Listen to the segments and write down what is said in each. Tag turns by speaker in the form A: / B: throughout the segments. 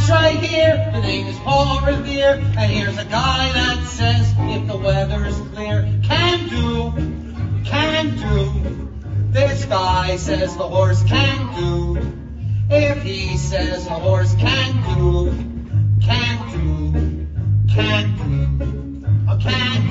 A: dash right here. The name is Paul Revere, and here's a guy that says if the weather's clear, can do. This guy says the horse can do. If he says the horse can do.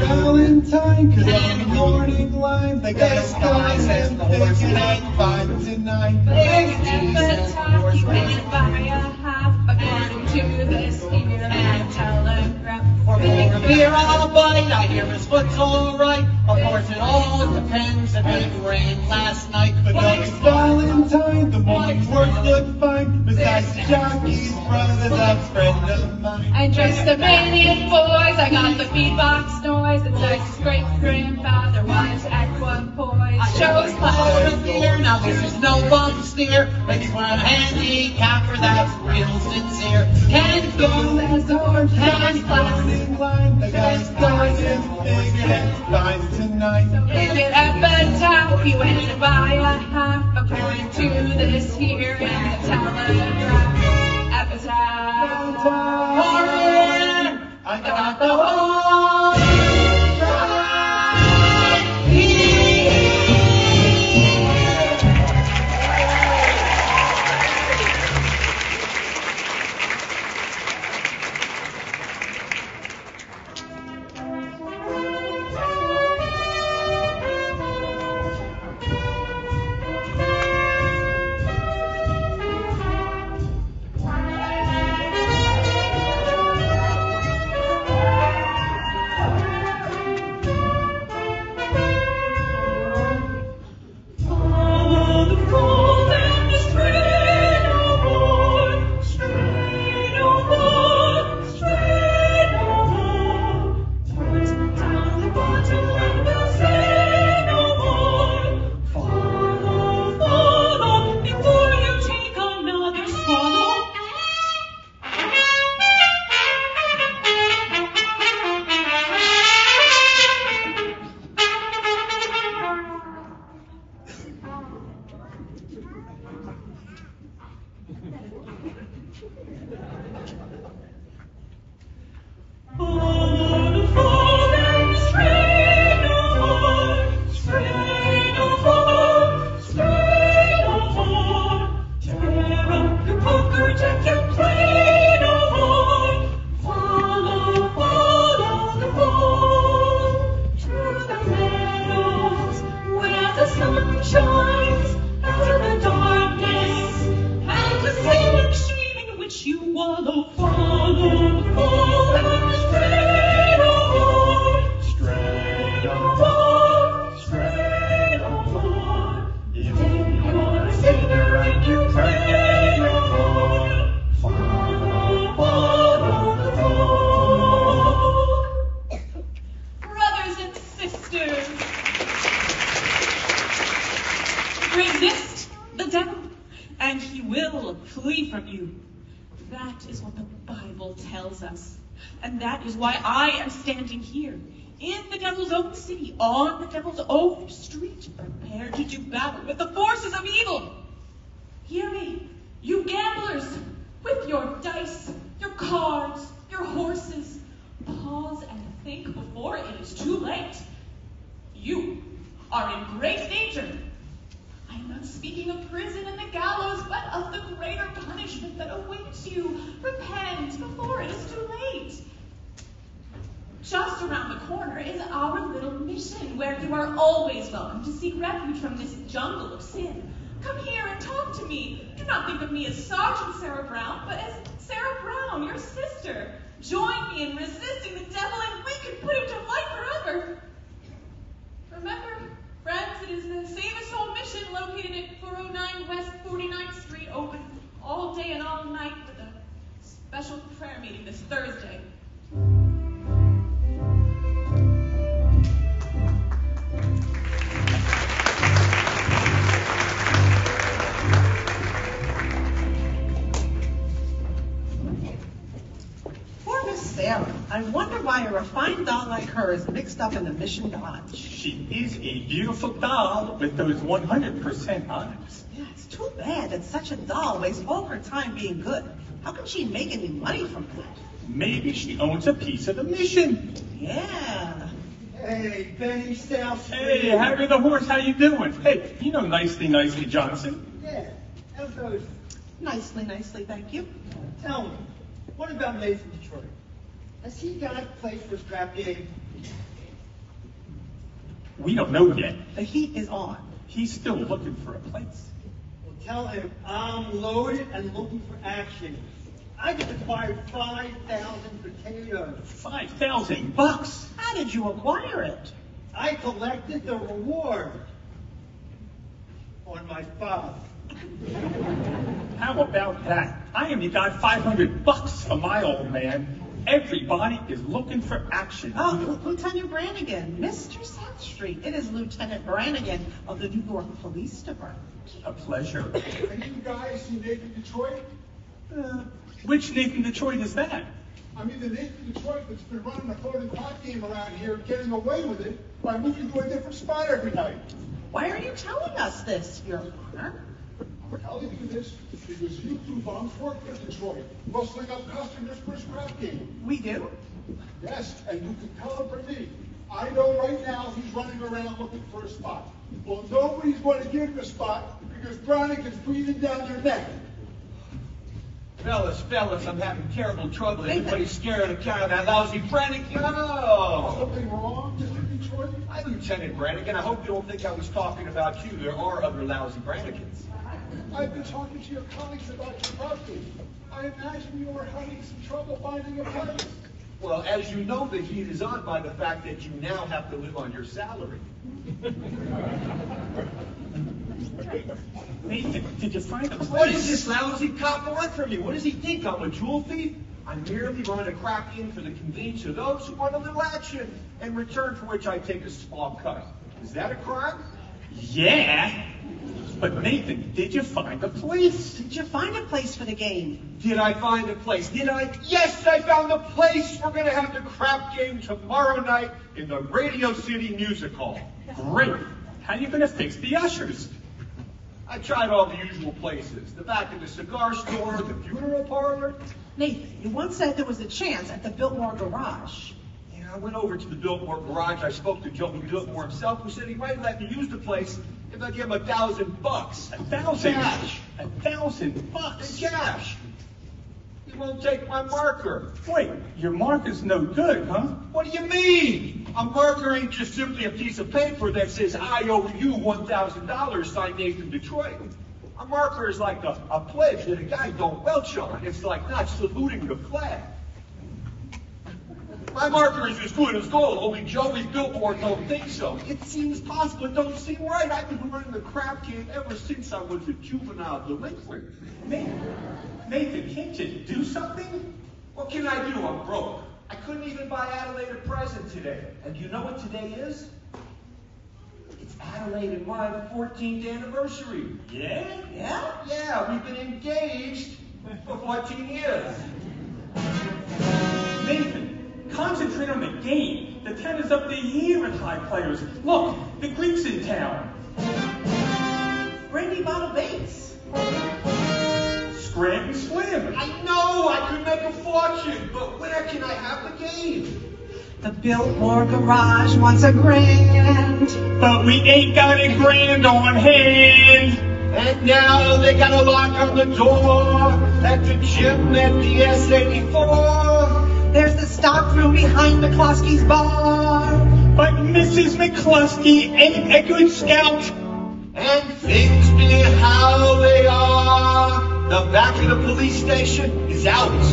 B: Valentine, cause on the morning line, the guy says the horse can't find tonight.
A: If he says the horse
C: buy
A: can't
C: a half according to this here and telegraph.
A: or Paul Revere all bite, I hear his foot's alright. Of course it all depends if it rained last night.
B: But next Valentine, the morning's work looked fine. Besides the jockey's brother's a friend of mine.
C: I dressed the maniac boys, I got the beatbox noise. It's Dice's great-grandfather was Act1 poise.
A: Shows Paul Revere, now this is no bump steer. Makes for a handicapper that's real sincere. Can do,
C: Says the horse
A: can
C: class.
B: Morning line, the guy's his big and fine tonight.
C: Look at epitaph, he went to buy a half according to this here in the telegraph. Epitaph.
A: Hurry! I got the horse right here.
D: Resist the devil, and he will flee from you. That is what the Bible tells us. And that is why I am standing here, in the devil's own city, on the devil's own street, prepared to do battle with the forces of evil. Hear me, you gamblers, with your dice, your cards, your horses. Pause and think before it is too late. You are in great danger. I am not speaking of prison and the gallows, but of the greater punishment that awaits you. Repent before it is too late. Just around the corner is our little mission, where you are always welcome to seek refuge from this jungle of sin. Come here and talk to me. Do not think of me as Sergeant Sarah Brown, but as Sarah Brown, your sister. Join me in resisting the devil, and we can put him to flight forever. Remember, friends, it is the Save a Soul mission located at 409 West 49th Street, open all day and all night with a special prayer meeting this Thursday.
E: Poor Miss Sarah. I wonder why a refined doll like her is mixed up in the mission dodge.
F: She is a beautiful doll with those 100% eyes.
E: Yeah, it's too bad that such a doll wastes all her time being good. How can she make any money from that?
F: Maybe she owns a piece of the mission.
E: Yeah.
B: Hey, Benny South.
F: Hey, Harry the Horse, how you doing? Hey, you know Nicely Johnson.
B: Yeah, how's those?
E: Nicely, thank you.
B: Tell me, what about Nathan Detroit? Has he got a place for his crap game?
F: We don't know yet.
E: The heat is on.
F: He's still looking for a place.
B: Well, tell him I'm loaded and looking for action. I just acquired 5,000 potatoes.
F: $5,000.
E: How did you acquire it?
B: I collected the reward on my father.
F: How about that? I only got $500 for my old man. Everybody is looking for action.
E: Oh, Lieutenant Brannigan, Mr. South Street. It is Lieutenant Brannigan of the New York Police Department.
F: A pleasure.
G: Have you guys seen Nathan Detroit?
F: Which Nathan Detroit is that?
G: I mean, the Nathan Detroit that's been running a floating pot game around here, getting away with it by moving to a different spot every night.
E: Why are you telling us this, Your Honor?
G: I'm telling you this because you two bums work for Detroit, rustling up customers for his crap game.
E: We do?
G: Yes, and you can tell him from me. I know right now he's running around looking for a spot. Well, nobody's going to give him a spot because Brannigan's breathing down their neck.
H: Fellas, I'm having terrible trouble. Everybody's scared on account of that lousy Brannigan. No!
G: Something wrong, Mr. Detroit?
H: I'm Lieutenant Brannigan. I hope you don't think I was talking about you. There are other lousy Brannigans.
G: I've been talking to your colleagues about your property. I imagine you were having some trouble finding a place.
H: Well, as you know, the heat is on by the fact that you now have to live on your salary.
F: Nathan, did you find a place?
H: What does this lousy cop want from me? What does he think? I'm a jewel thief? I'm merely running a crap game for the convenience of those who want a little action, in return for which I take a small cut. Is that a crime?
F: Yeah. But Nathan, did you find a place?
E: Did you find a place for the game?
H: Did I find a place? Did I? Yes, I found a place. We're going to have the crap game tomorrow night in the Radio City Music Hall.
F: Great. How are you going to fix the ushers?
H: I tried all the usual places. The back of the cigar store, the funeral parlor.
E: Nathan, you once said there was a chance at the Biltmore Garage.
H: Yeah, I went over to the Biltmore Garage. I spoke to Joe Biltmore himself, who said he might let me use the place if I give him $1,000.
F: $1,000?
H: Cash.
F: $1,000?
H: In cash. He won't take my marker.
F: Wait, your marker's no good, huh?
H: What do you mean? A marker ain't just simply a piece of paper that says, I owe you $1,000, signed Nathan Detroit. A marker is like a pledge that a guy don't welch on. It's like not saluting the flag. My marker is as good as gold, only Joey Biltmore don't think so. It seems possible, it don't seem right. I've been running the crap game ever since I was a juvenile delinquent.
F: Nathan, can't you do something?
H: What can I do? I'm broke. I couldn't even buy Adelaide a present today. And do you know what today is? It's Adelaide and my 14th anniversary.
F: Yeah?
E: Yeah?
H: Yeah, we've been engaged for 14 years.
F: Nathan, concentrate on the game. The town is up to here in high players. Look, the Greek's in town.
E: Brandy Bottle Bates.
F: Scram Slim.
H: I know I could make a fortune, but where can I have the game?
E: The Biltmore Garage wants a grand.
F: But we ain't got a grand on hand.
H: And now they got a lock on the door at the gym at the S84.
E: There's the stock room behind McCloskey's bar.
F: But Mrs. McCluskey ain't a good scout.
H: And things being how they are, the back of the police station is out.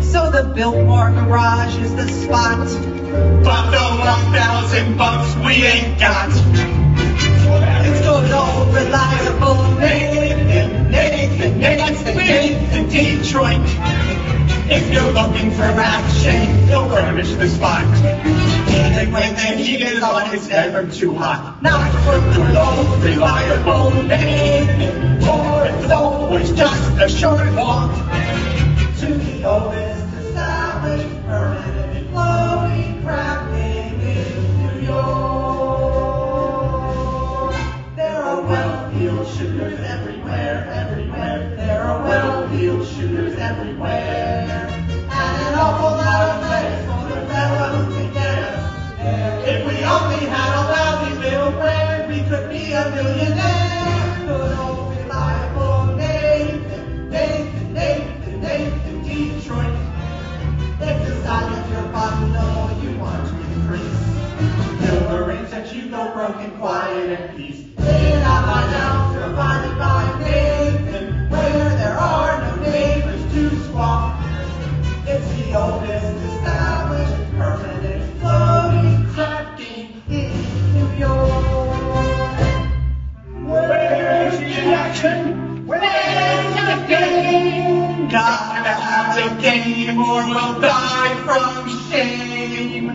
E: So the Biltmore Garage is the spot.
F: But the $1,000 we ain't got.
E: It's good old reliable Nathan, that's the Nathan Detroit.
F: If you're looking for action, he'll furnish the spot. Even when the heat is on, it's never too hot.
E: Not for
F: Good old reliable Nathan, or it's always just a short walk.
E: to the oldest established permanent floating crap game in New York. There are well-heeled shooters everywhere. There are well-heeled shooters everywhere.
A: everywhere. And an awful lot of place for the fellow to get. If we only had a lousy little brain, we could be a millionaire. Good old reliable Nathan, Nathan, Nathan, Nathan, Detroit. It's the size of your body, the more you want to increase. Till the rings that you go broken, quiet and peace. In our house, provided by Nathan, where there are no neighbors to squawk. It's the oldest established permanent floating crafting in New York.
F: Where's the action?
A: Where's the game? Gotta have the game or we'll die from shame.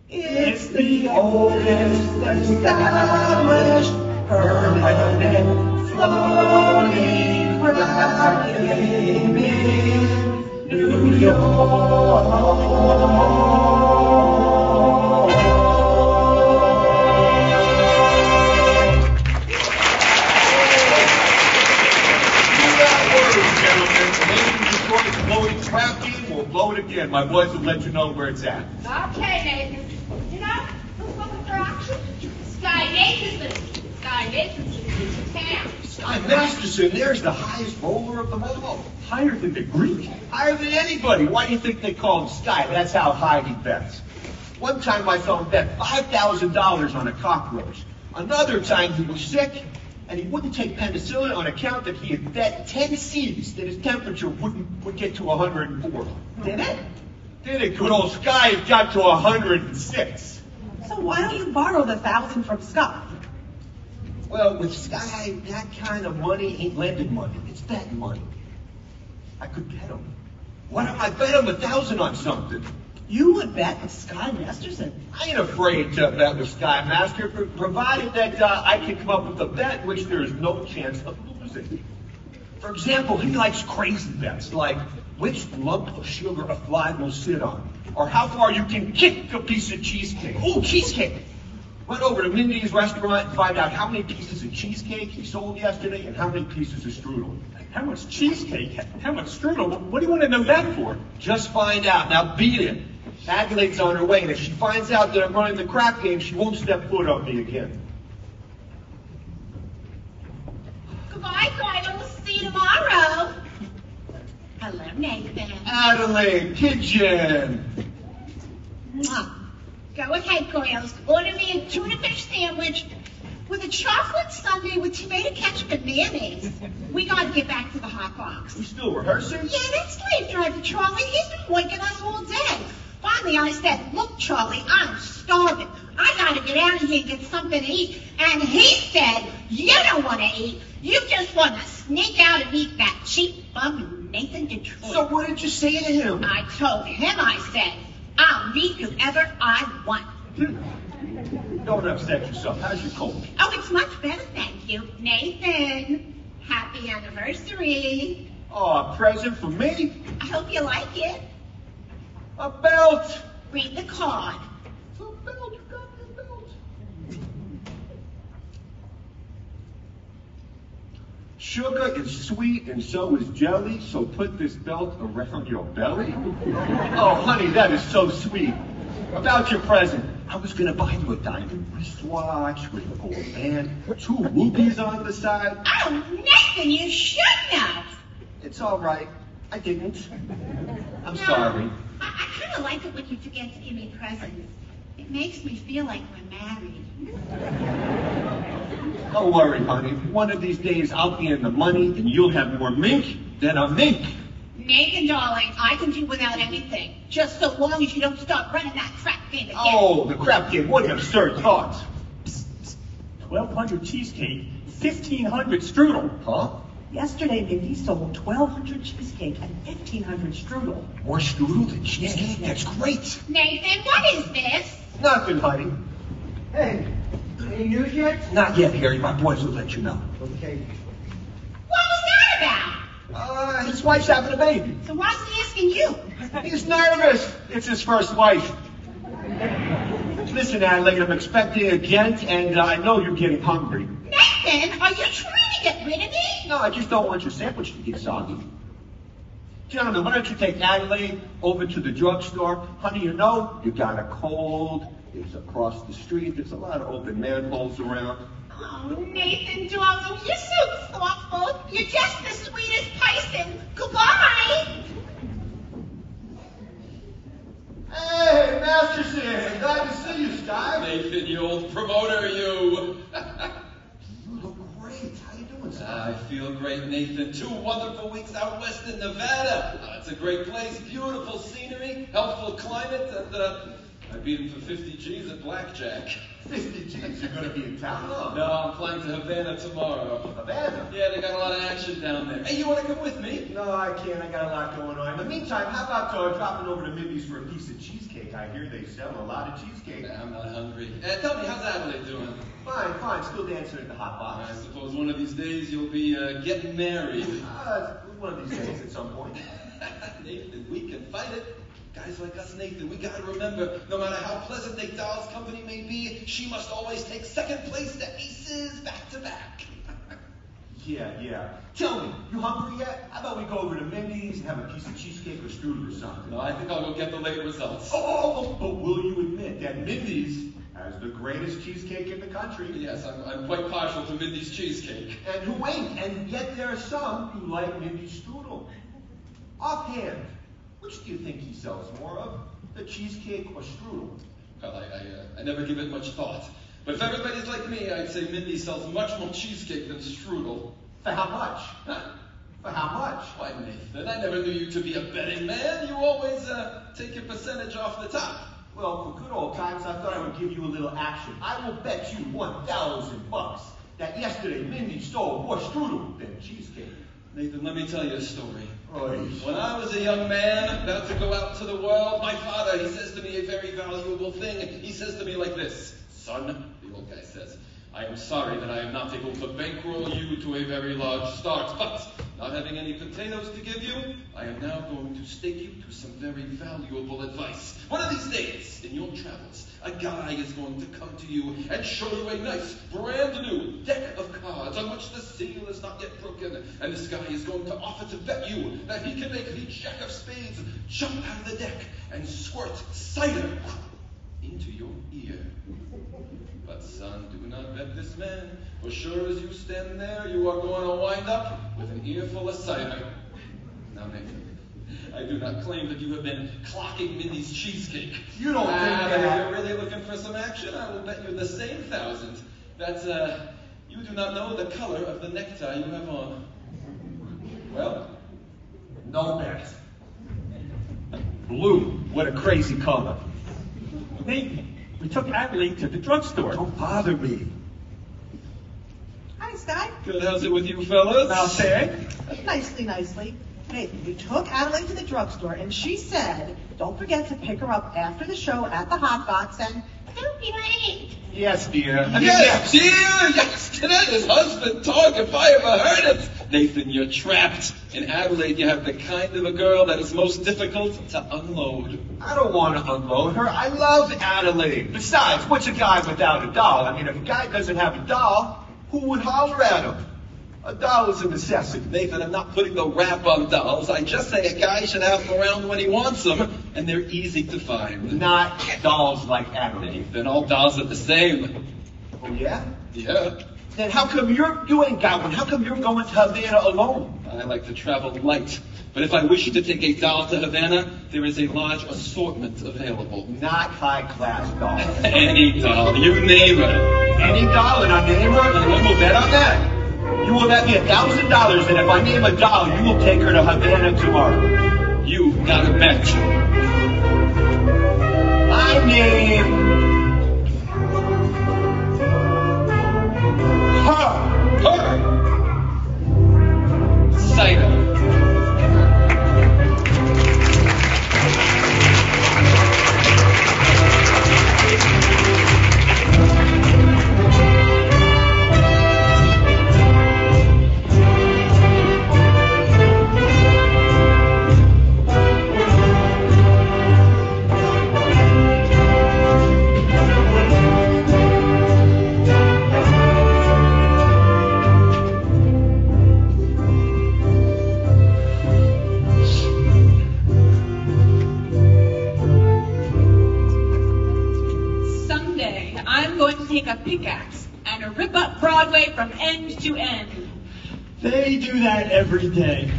A: It's the oldest established permanent floating crafting in New York.
H: Floating crafting, we'll blow it again. My boys will let you know where it's at.
C: Okay, Nathan. You know, who's looking for action? Sky Nathanson. Sky Nathanson is in town.
H: Sky Masterson, there's the highest roller of them all.
F: Higher than the Greek.
H: Higher than anybody. Why do you think they call him Sky? That's how high he bets. One time I saw him bet $5,000 on a cockroach. Another time he was sick, and he wouldn't take penicillin on account that he had bet 10 C's that his temperature would get to 104.
E: Did it?
H: Did it? Good old Sky had got to 106.
E: So why don't you borrow the 1,000 from Scott?
H: Well, with Sky, that kind of money ain't lending money. It's betting money. I could bet him. Why don't I bet him 1,000 on something?
E: You would bet with Sky Masterson.
H: I ain't afraid to bet with Sky Master, provided that I can come up with a bet in which there is no chance of losing. For example, he likes crazy bets, like which lump of sugar a fly will sit on, or how far you can kick a piece of cheesecake. Ooh, cheesecake! Run over to Mindy's restaurant and find out how many pieces of cheesecake he sold yesterday and how many pieces of strudel.
F: How much cheesecake? How much strudel? What do you want to know that for?
H: Just find out. Now beat it. Adelaide's on her way, and if she finds out that I'm running the crap game, she won't step foot on me again.
C: Goodbye, Coyle. See you tomorrow. Hello, Nathan.
H: Adelaide, pigeon.
C: Mwah. Go ahead, Coyles. Order me a tuna fish sandwich with a chocolate sundae with tomato ketchup and mayonnaise. We gotta get back to the hot box.
H: We still rehearsing?
C: Yeah, that slave driver, Charlie, he's been waking us all day. Finally, I said, look, Charlie, I'm starving. I gotta get out of here and get something to eat. And he said, you don't want to eat. You just want to sneak out and eat that cheap bum Nathan Detroit.
H: So what did you say to him?
C: I told him, I said, I'll meet whoever I want.
H: Don't upset yourself. How's your cold?
C: Oh, it's much better, thank you. Nathan, happy anniversary.
H: Oh, a present for me?
C: I hope you like it.
H: A belt!
C: Read the card.
H: A belt, you got me a belt. Sugar is sweet and so is jelly, so put this belt around your belly. Oh, honey, that is so sweet. About your present, I was gonna buy you a diamond wristwatch with a gold band, 2 rubies on the side.
C: Oh, Nathan, you should have.
H: It's all right. I didn't. I'm sorry.
C: I kind of like it when you forget to give me presents. It makes me feel like we're married.
H: Don't worry, honey. One of these days I'll be in the money and you'll have more mink than a mink.
C: Nathan, darling, I can do without anything. Just so long as you don't start running that crap game again.
H: Oh, the crap game. What absurd thoughts.
F: 1,200 cheesecake, 1,500 strudel.
H: Huh?
E: Yesterday, Mindy sold 1,200 cheesecake and 1,500 strudel.
H: More strudel than cheesecake? That's great.
C: Nathan, what is this?
H: Nothing, honey.
B: Hey, any news yet?
H: Not yet, Harry. My boys will let you know.
B: Okay.
C: What was that about?
H: His wife's having a baby.
C: So why is he asking you?
H: He's nervous. It's his first wife. Listen, Adelaide, I'm expecting a gent, and I know you're getting hungry.
C: Nathan, are you trying to get rid of me?
H: No, I just don't want your sandwich to get soggy. Gentlemen, why don't you take Adelaide over to the drugstore? Honey, you know, you got a cold. It's across the street. There's a lot of open manholes around.
C: Oh, Nathan, darling, you're so thoughtful. You're just the sweetest person. Goodbye.
G: Hey, Master Sam, glad to see you, Sky.
I: Nathan, you old promoter, you.
G: You look great. How you doing, Sky?
I: I feel great, Nathan. 2 wonderful weeks out west in Nevada. It's a great place, beautiful scenery, healthful climate, and I beat him for 50 G's at blackjack.
G: 50 G's, you're going to be in town, huh?
I: No, I'm flying to Havana tomorrow.
G: Havana?
I: Yeah, they got a lot of action down there. Hey, you want to come with me?
H: No, I can't. I got a lot going on. In the meantime, how about dropping over to Mindy's for a piece of cheesecake? I hear they sell a lot of cheesecake.
I: I'm not hungry. Tell me, how's Adelaide doing?
H: Fine. Still dancing at the hot box.
I: I suppose one of these days you'll be getting married.
H: One of these days at some point.
I: Nathan, we can fight it. Guys like us, Nathan, we gotta remember, no matter how pleasant a doll's company may be, she must always take second place to aces back to back.
H: Yeah. Tell me, you hungry yet? How about we go over to Mindy's and have a piece of cheesecake or strudel or something?
I: No, I think I'll go get the late results.
H: But will you admit that Mindy's has the greatest cheesecake in the country?
I: Yes, I'm quite partial to Mindy's cheesecake.
H: And who ain't? And yet there are some who like Mindy's strudel. Offhand, which do you think he sells more of, the cheesecake or strudel?
I: Well, I never give it much thought. But if everybody's like me, I'd say Mindy sells much more cheesecake than strudel.
H: For how much?
I: Huh?
H: For how much?
I: Why, Nathan, I never knew you to be a betting man. You always take your percentage off the top.
H: Well, for good old times, I thought I would give you a little action. I will bet you $1,000 that yesterday Mindy stole more strudel than cheesecake.
I: Nathan, let me tell you a story.
H: Oy.
I: When I was a young man about to go out to the world, my father, he says to me a very valuable thing. He says to me like this, "Son," the old guy says, "I am sorry that I am not able to bankroll you to a very large start, but not having any potatoes to give you, I am now going to stake you to some very valuable advice. One of these days, in your travels, a guy is going to come to you and show you a nice, brand new deck of cards on which the seal is not yet broken, and this guy is going to offer to bet you that he can make the jack of spades jump out of the deck and squirt cider into your ear. But son, do not bet this man, for sure as you stand there, you are going to wind up with an earful of cider." Now, Nathan, I do not claim that you have been clocking Mindy's cheesecake.
H: You don't think
I: But if
H: that.
I: you're really looking for some action, I will bet you the same 1,000 that you do not know the color of the necktie you have on. Well,
H: No bet. Blue. What a crazy color.
F: Nathan, we took Adelaide to the drugstore.
H: Don't bother me.
E: Hi, Sky.
I: good. How's it with you fellas?
F: Now, say,
E: Nicely. Hey, we took Adelaide to the drugstore, and she said, don't forget to pick her up after the show at the Hot Box, and
C: Don't be late.
H: Yes, dear.
I: Yes, dear! Yes, that is husband talk if I ever heard it! Nathan, you're trapped. In Adelaide, you have the kind of a girl that is most difficult to unload.
H: I don't want to unload her. I love Adelaide. Besides, what's a guy without a doll? I mean, if a guy doesn't have a doll, who would holler at him? A doll is a necessity.
I: Nathan, I'm not putting the rap on dolls. I just say a guy should have them around when he wants them, and they're easy to find.
H: Not dolls like Adelaide.
I: Then all dolls are the same.
H: Oh, yeah?
I: Yeah.
H: Then how come you ain't got one? How come you're going to Havana alone?
I: I like to travel light. But if I wish to take a doll to Havana, there is a large assortment available.
H: Not high-class dolls.
I: Any doll, you name it.
H: Any doll in our neighborhood, and we'll bet on that. You will bet me $1,000, and if I name a doll, you will take her to Havana tomorrow.
I: You gotta bet.
H: I name her.
I: Cider.
D: pickaxe and rip up Broadway from end to end.
A: They do that every day.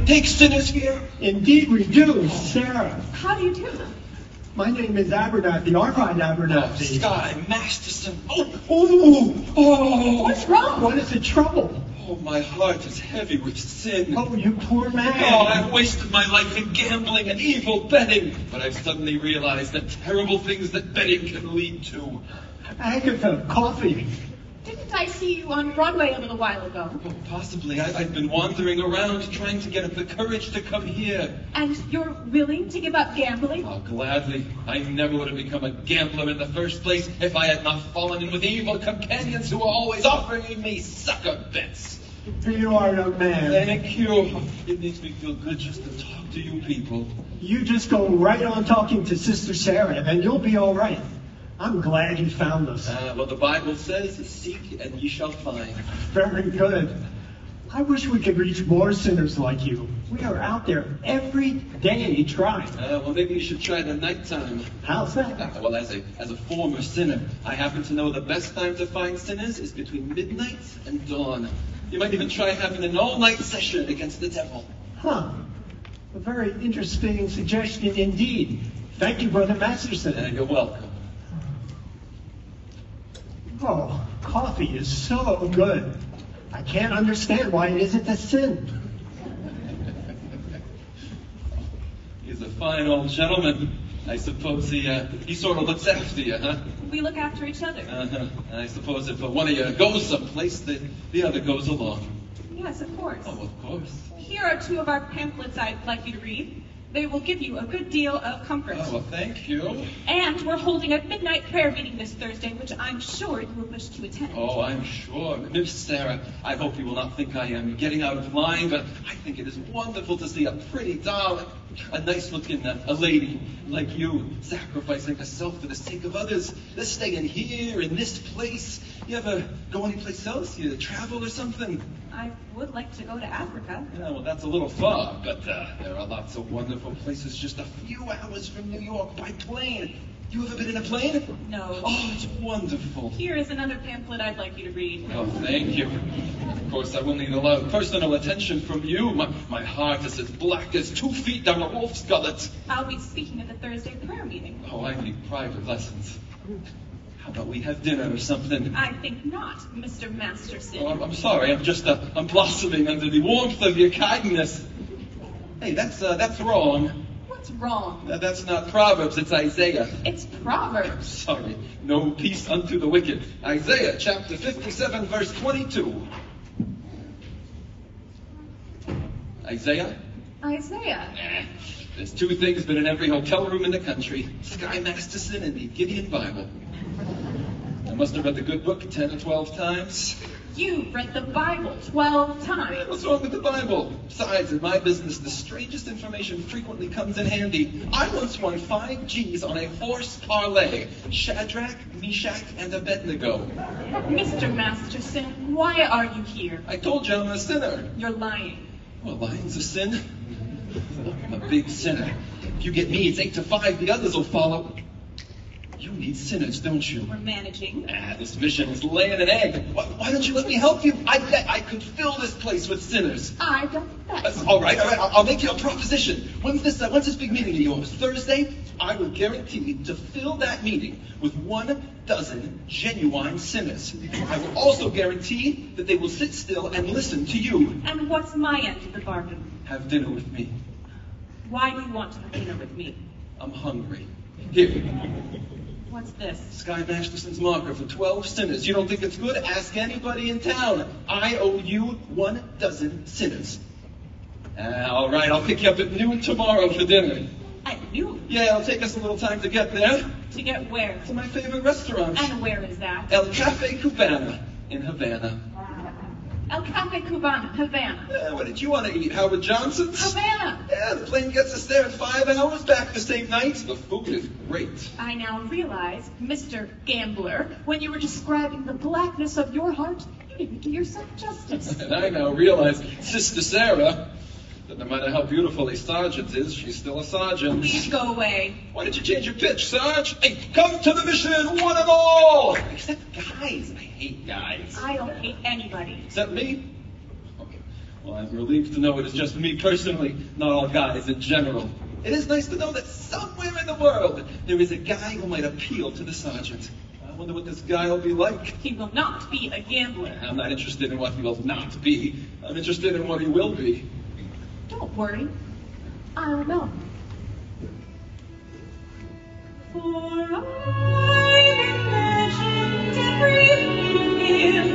I: Take sinners here.
A: Indeed we do, Sarah.
D: How do you do?
A: My name is Abernathy, Arvine Abernathy.
I: Sky Masterson. Oh.
D: What's wrong?
A: What is the trouble?
I: Oh, my heart is heavy with sin.
A: Oh, you poor man.
I: Oh, I've wasted my life in gambling and evil betting. But I've suddenly realized the terrible things that betting can lead to.
A: Agatha, coffee.
D: Didn't I see you on Broadway a little while ago?
I: Oh, possibly. I've been wandering around trying to get up the courage to come here.
D: And you're willing to give up gambling?
I: Oh, gladly. I never would have become a gambler in the first place if I had not fallen in with evil companions who were always offering me sucker bets.
A: Here you are, young man.
I: Thank you. It makes me feel good just to talk to you people.
A: You just go right on talking to Sister Sarah, and you'll be all right. I'm glad you found us.
I: Well, the Bible says, seek and ye shall find.
A: Very good. I wish we could reach more sinners like you. We are out there every day trying.
I: Well, maybe you should try the nighttime.
A: How's that?
I: Well, as a former sinner, I happen to know the best time to find sinners is between midnight and dawn. You might even try having an all-night session against the devil.
A: Huh. A very interesting suggestion indeed. Thank you, Brother Masterson.
I: You're welcome.
A: Oh, coffee is so good. I can't understand why it isn't a sin.
I: He's a fine old gentleman. I suppose he sort of looks after you, huh?
D: We look after each other.
I: I suppose if one of you goes someplace, the other goes along.
D: Yes, of course.
I: Oh, of course.
D: Here are 2 of our pamphlets I'd like you to read. They will give you a good deal of comfort.
I: Oh, well, thank you.
D: And we're holding a midnight prayer meeting this Thursday, which I'm sure you will wish to attend.
I: Oh, I'm sure. Miss Sarah, I hope you will not think I am getting out of line, but I think it is wonderful to see a pretty doll, a nice-looking a lady like you, sacrificing herself for the sake of others. Just staying here in this place. You ever go anyplace else? You travel or something?
D: I would like to go to Africa.
I: Yeah, well, that's a little far, but there are lots of wonderful places just a few hours from New York by plane. You ever been in a plane?
D: No.
I: Oh, it's wonderful.
D: Here is another pamphlet I'd like you to read.
I: Oh, thank you. Of course, I will need a lot of personal attention from you. My heart is as black as 2 feet down a wolf's gullet.
D: I'll be speaking at the Thursday prayer meeting.
I: Oh, I need private lessons. How about we have dinner or something?
D: I think not, Mr. Masterson.
I: Oh, I'm sorry. I'm blossoming under the warmth of your kindness. Hey, that's wrong.
D: What's wrong?
I: That's not Proverbs, it's Isaiah.
D: It's Proverbs.
I: Sorry. No peace unto the wicked. Isaiah chapter 57, verse 22. Isaiah?
D: Isaiah.
I: There's 2 things been in every hotel room in the country. Sky Masterson and the Gideon Bible. I must have read the good book 10 or 12 times.
D: You've read the Bible 12 times.
I: What's wrong with the Bible? Besides, in my business, the strangest information frequently comes in handy. I once won 5 G's on a horse parlay. Shadrach, Meshach, and Abednego.
D: Mr. Masterson, why are you here?
I: I told you I'm a sinner.
D: You're lying.
I: Well, lying's a sin. I'm a big sinner. If you get me, it's 8 to 5. The others will follow. You need sinners, don't you?
D: We're managing.
I: This mission is laying an egg. Why don't you let me help you? I bet I could fill this place with sinners.
D: I don't bet.
I: All right. I'll make you a proposition. When's this big meeting of yours? Thursday? I will guarantee to fill that meeting with 12 genuine sinners. I will also guarantee that they will sit still and listen to you.
D: And what's my end of the bargain?
I: Have dinner with me.
D: Why do you want to have dinner with me?
I: I'm hungry. Here.
D: What's this?
I: Sky Masterson's marker for 12 sinners. You don't think it's good? Ask anybody in town. I owe you 12 sinners. All right, I'll pick you up at noon tomorrow for dinner.
D: At noon?
I: Yeah, it'll take us a little time to get there.
D: To get where?
I: To my favorite restaurant.
D: And where is that?
I: El Cafe Cubana in Havana.
D: El Cafe Cubana, Havana.
I: What did you want to eat? Howard Johnson's?
D: Havana.
I: Yeah, the plane gets us there in 5 hours, back the same night. The food is great.
D: I now realize, Mr. Gambler, when you were describing the blackness of your heart, you didn't do yourself justice.
I: And I now realize, Sister Sarah, But no matter how beautiful a sergeant is, she's still a sergeant.
D: Please go away.
I: Why did you change your pitch, Sarge? Hey, come to the mission, one and all! Except guys. I hate guys.
D: I don't hate anybody.
I: Except me? Okay. Well, I'm relieved to know it is just me personally, not all guys in general. It is nice to know that somewhere in the world there is a guy who might appeal to the sergeant. I wonder what this guy will be like.
D: He will not be a gambler.
I: I'm not interested in what he will not be. I'm interested in what he will be.
D: Don't worry. I'll know. For I've imagined everything of him,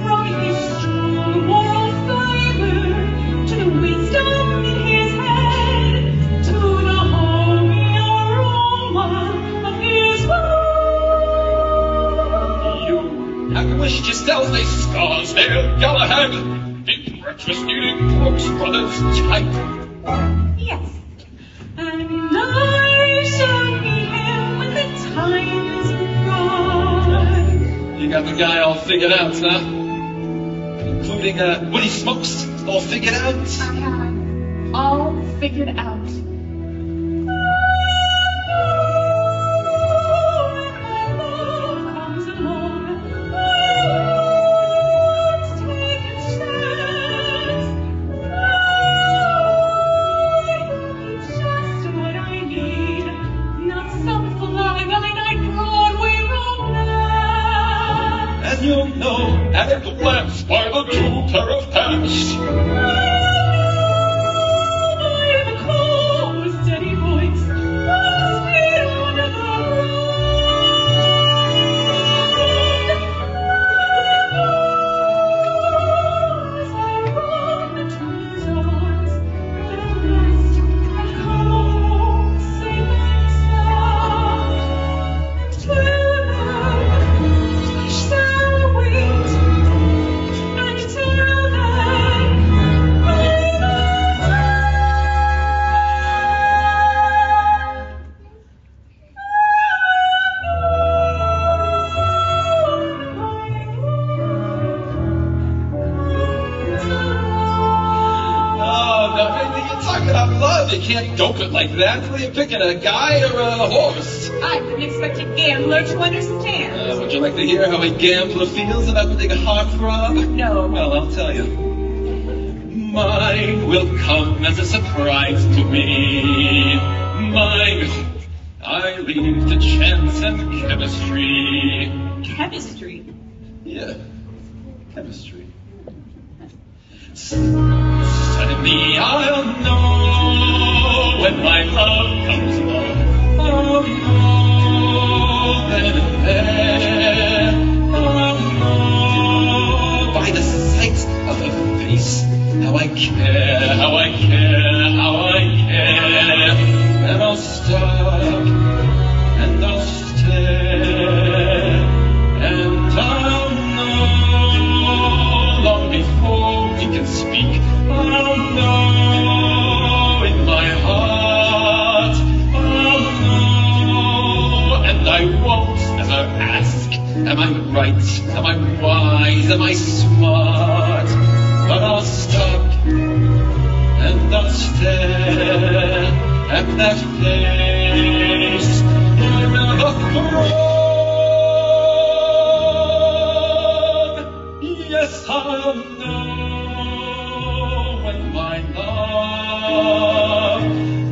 D: from his strong moral fiber to the wisdom in his head, to the homey aroma of his voice.
I: You have wished yourself a Scarsdale Galahad, a breakfast-eating Brooks Brothers type.
D: Yes, and I shall meet him when the time is right.
I: You got the guy all figured out, huh? Including what he smokes, all figured out?
D: I have all figured out. Comes along, let's take a chance. Just what I need, not some fly-by-night Broadway romance.
I: And you'll know at a glance by the two pair of pants.
D: By the cold, steady voice, sweet under the as I run to his arms, at last I've come home safe and sound. And tonight I shall wait and tell them my
I: Oh, now, baby, you're talking about love. You can't dope it like that. What are you picking, a guy or a horse?
D: I didn't expect a gambler to understand.
I: Would you like to hear how a gambler feels about putting a heartthrob?
D: No.
I: Well, I'll tell you. Mine will come as a surprise to me. Mine, I leave to chance and chemistry.
D: Chemistry.
I: Yeah, chemistry. Suddenly I'll know when my love comes along. I'll know then and there. I'll know by the sight of her face how I care, how I care, how I care. And I'll stop and I'll stare and I'll know long before we can speak. I'll know in my heart. I'll know, and I won't ever ask. Am I right? Am I wise? Am I smart? But I'll stop and I'll stare at that face in the throne. Yes, I'll know when my love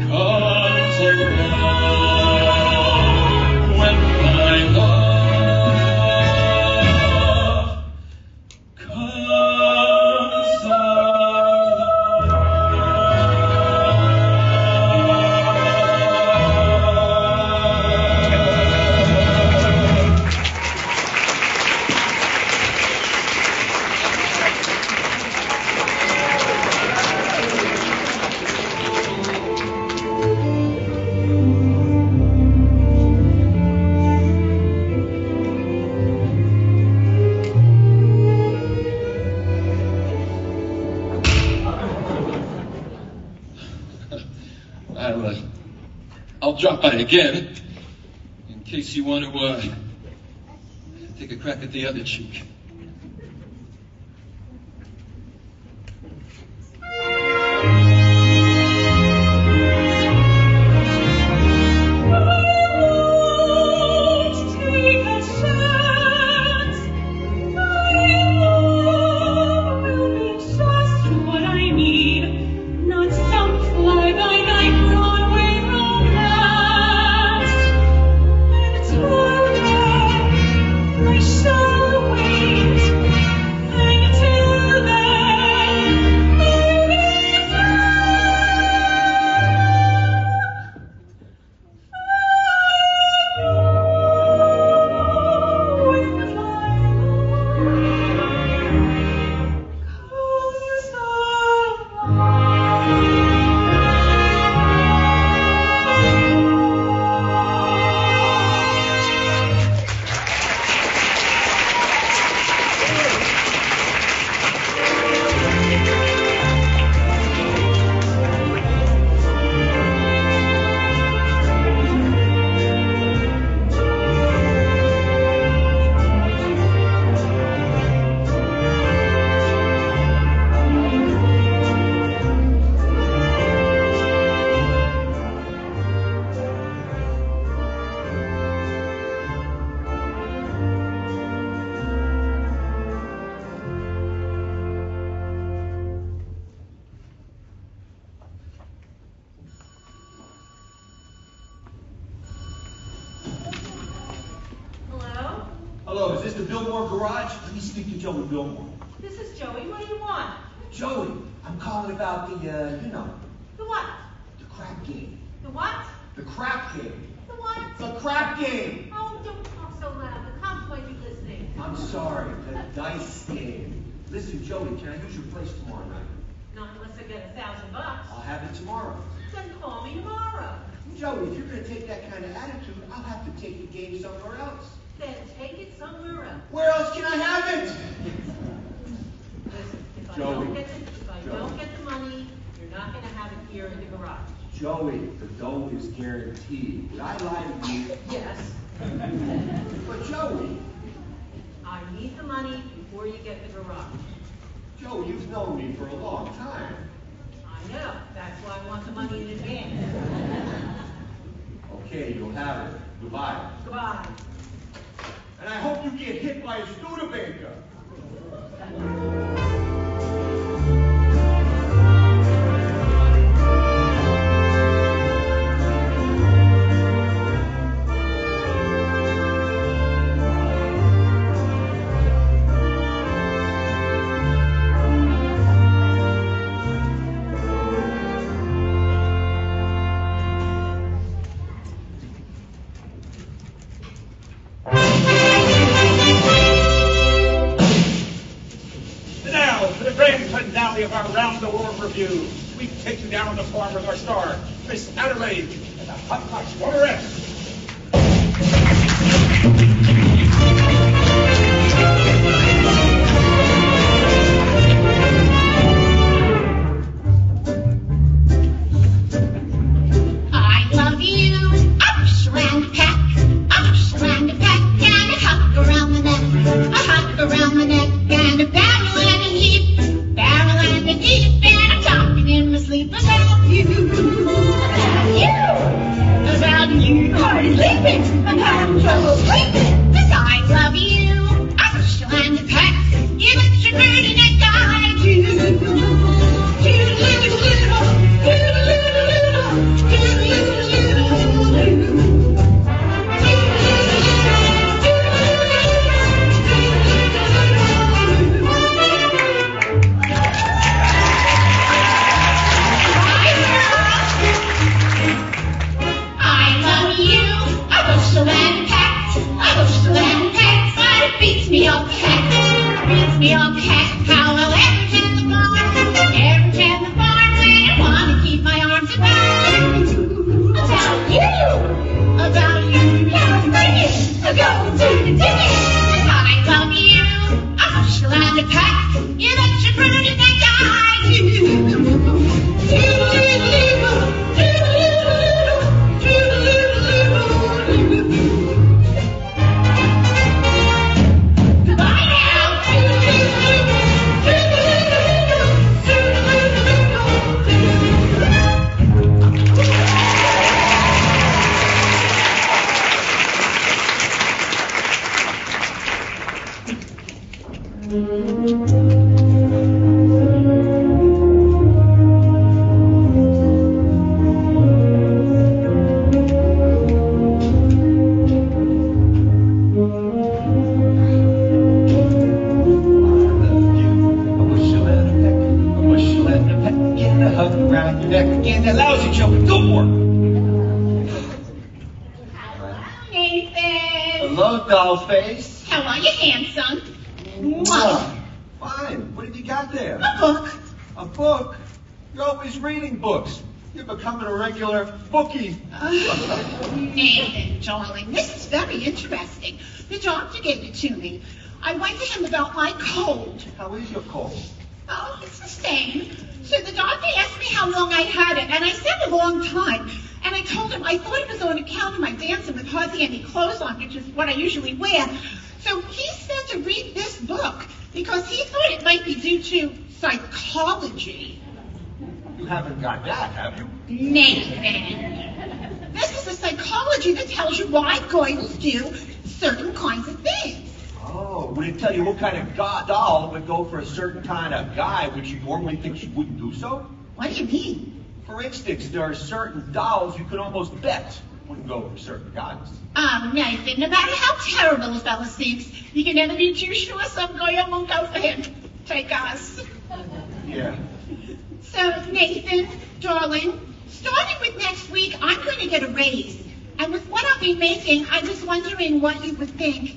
I: comes around. When my love comes around. I'll drop by again, in case you want to, take a crack at the other cheek.
H: is this the Billmore garage? Let me speak to Joey Billmore.
J: This is Joey. What do you want?
H: Joey, I'm calling about the,
J: The what?
H: the crap game.
J: The what?
H: The crap game.
J: The what?
H: The crap game.
J: Oh, don't talk so loud. The cops might be listening.
H: I'm sorry, the dice game. Listen, Joey, can I use your place tomorrow night?
J: Not unless I get $1,000.
H: I'll have it tomorrow.
J: Then call me tomorrow.
H: Joey, if you're going to take that kind of attitude, I'll have to take the game somewhere else.
J: Then take it somewhere else.
H: Where else can I have it?
J: Listen, if I
H: Joey.
J: don't get the money, you're not going to have it here in the garage.
H: Joey, the dough is guaranteed. Did I lie to you?
J: Yes.
H: But Joey,
J: I need the money before you get the garage.
H: Joey, you've known me for a long time.
J: I know. That's why I want the money in advance.
H: Okay, you'll have it. Goodbye.
J: Goodbye.
H: And I hope you get hit by a Studebaker.
F: Of our Round the World review, we take you down the farm with our star, Miss Adelaide, and the Hot Box Warrant.
C: I love you. Ups around the pack, ups around the pack, and a hop around the neck, a hop around the neck, and a barrel and a heap, barrel and a heap, and I'm talking in my sleep about you, about you. I'm sleeping, I'm having trouble sleeping, 'cause I love you. Ups around the pack, you let your pretty neck I do. Beats me up, cat, how I'll ever tend the barn when I want to keep my arms about you, about you, I'm going to the dance, I love you, I'm a surrounded pack, you let your pretty neck I
H: Dollface.
C: How are you, handsome?
H: Fine. What have you got there?
C: A book.
H: A book? You're always reading books. You're becoming a regular bookie.
C: Nathan, darling, this is very interesting. The doctor gave it to me. I went to him about my cold.
H: How is your cold?
C: Oh, it's the same. So the doctor asked me how long I had it, and I said a long time. And I told him I thought it was on account of my dancing with hardly any clothes on, which is what I usually wear. So he said to read this book because he thought it might be due to psychology.
H: You haven't got that, have you?
C: Nathan, this is the psychology that tells you why girls do certain kinds of things.
H: Oh, would it tell you what kind of doll would go for a certain kind of guy which you normally think she wouldn't do so?
C: What do you mean?
H: For instance, there are certain dolls you can almost bet Wouldn't go over certain guys.
C: Oh, Nathan, no matter how terrible a fella seems, you can never be too sure some girl won't go for him. Take us.
H: Yeah.
C: So, Nathan, darling, starting with next week, I'm going to get a raise. And with what I'll be making, I was wondering what you would think.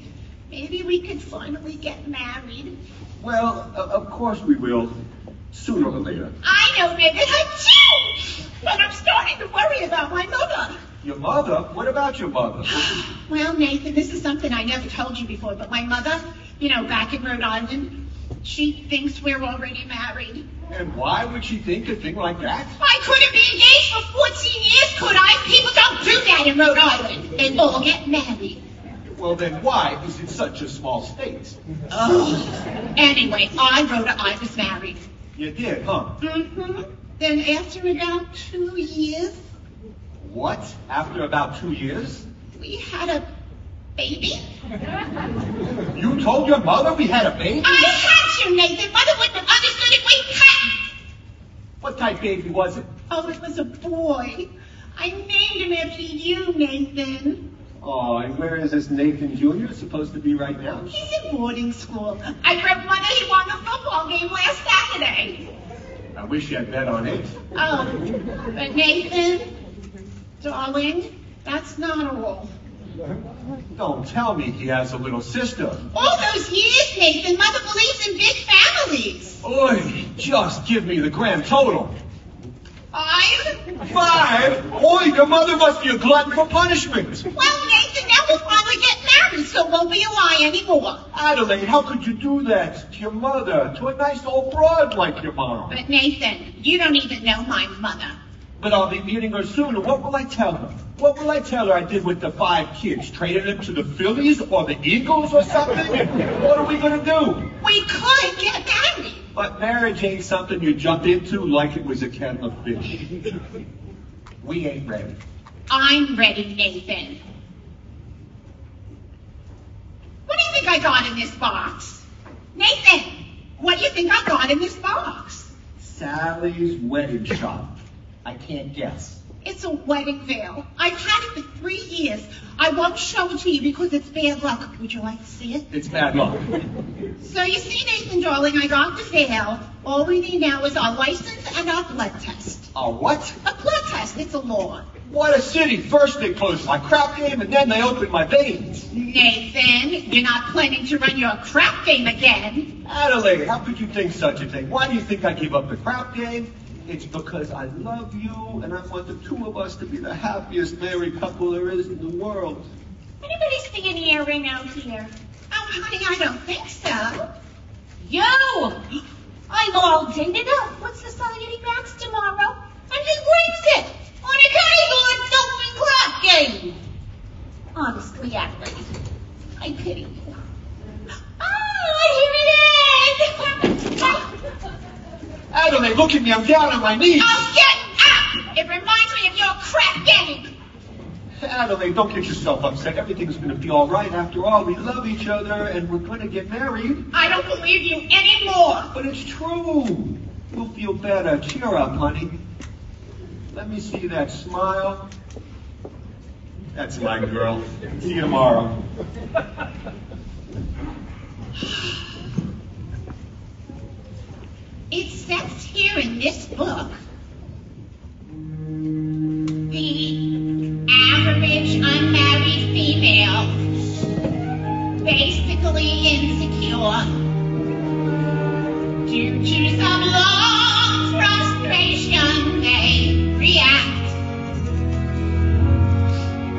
C: Maybe we could finally get married.
H: Well, of course we will. Sooner or later.
C: I know, Nathan, I do! But I'm starting to worry about my mother.
H: Your mother? What about your mother?
C: Well, Nathan, this is something I never told you before, but my mother, back in Rhode Island, she thinks we're already married.
H: And why would she think a thing like that?
C: I couldn't be engaged for 14 years, could I? People don't do that in Rhode Island. They all get married.
H: Well, then why is it such a small state?
C: Oh. Anyway, I wrote I was married.
H: You did, huh?
C: Mm-hmm. Then after about 2 years...
H: What? After about 2 years?
C: We had a baby.
H: You told your mother we had a baby?
C: I had to, Nathan. Mother wouldn't have understood it. We hadn't.
H: What type baby was it?
C: Oh, it was a boy. I named him after you, Nathan.
H: Oh, and where is this Nathan Jr. supposed to be right now?
C: He's in boarding school. I read Mother he won the football game last Saturday.
H: I wish you had bet on it.
C: Oh, but Nathan, darling, that's not all.
H: Don't tell me he has a little sister.
C: All those years, Nathan, Mother believes in big families.
H: Oy, just give me the grand total.
C: 5?
H: 5? Oy, your mother must be a glutton for punishment.
C: Well, Nathan, now we'll finally get married, so it won't be a lie anymore.
H: Adelaide, how could you do that to your mother, to a nice old broad like your mom?
C: But Nathan, you don't even know my mother.
H: But I'll be meeting her soon, and what will I tell her? What will I tell her I did with the 5 kids? Traded them to the Phillies or the Eagles or something? What are we going to do?
C: We could get married.
H: But marriage ain't something you jump into like it was a can of fish. We ain't ready.
C: I'm ready, Nathan. What do you think I got in this box? Nathan, what do you think I got in this box?
H: Sally's wedding shop. I can't guess.
C: It's a wedding veil. I've had it for 3 years. I won't show it to you because it's bad luck. Would you like to see it?
H: It's bad luck.
C: So you see, Nathan, darling, I got the veil. All we need now is our license and our blood test.
H: A what?
C: A blood test. It's a law.
H: What a city. First they closed my crap game and then they opened my veins.
C: Nathan, you're not planning to run your crap game again.
H: Adelaide, how could you think such a thing? Why do you think I gave up the crap game? It's because I love you and I want the 2 of us to be the happiest married couple there is in the world.
C: Anybody see any earring out here? Oh, honey, I don't think so.
D: Yo! I'm all dated up. What's the son getting back tomorrow? And who brings it? On a cardboard open crap game. Honestly, Adelaide, I pity you. Oh, here it is!
H: Adelaide, look at me. I'm down on my knees.
C: Oh, get up! It reminds me of your crap game.
H: Adelaide, don't get yourself upset. Everything's going to be all right. After all, we love each other and we're going to get married.
C: I don't believe you anymore.
H: But it's true. You'll feel better. Cheer up, honey. Let me see that smile. That's my girl. See you tomorrow.
C: It says here in this book, the average unmarried female, basically insecure, due to some long frustration, they react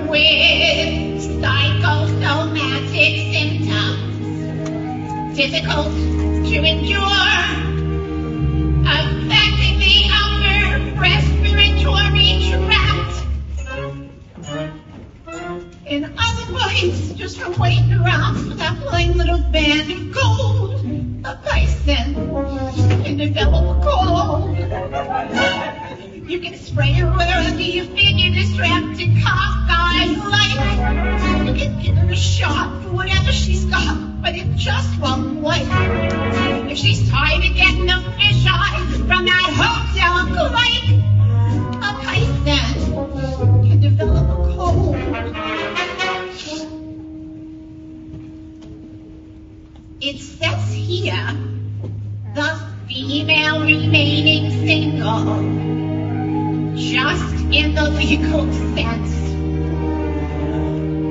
C: with psychosomatic symptoms, difficult to endure, affecting the upper respiratory tract. In other words, just from waiting around for that plain little band of gold, a person can develop a cold. You can spray her wherever you figure distracted cockeyed light. You can give her a shot for whatever she's got, but it just won't wait. If she's tired of getting a fisheye from that hotel lake, a person can develop a cold. just in the legal sense,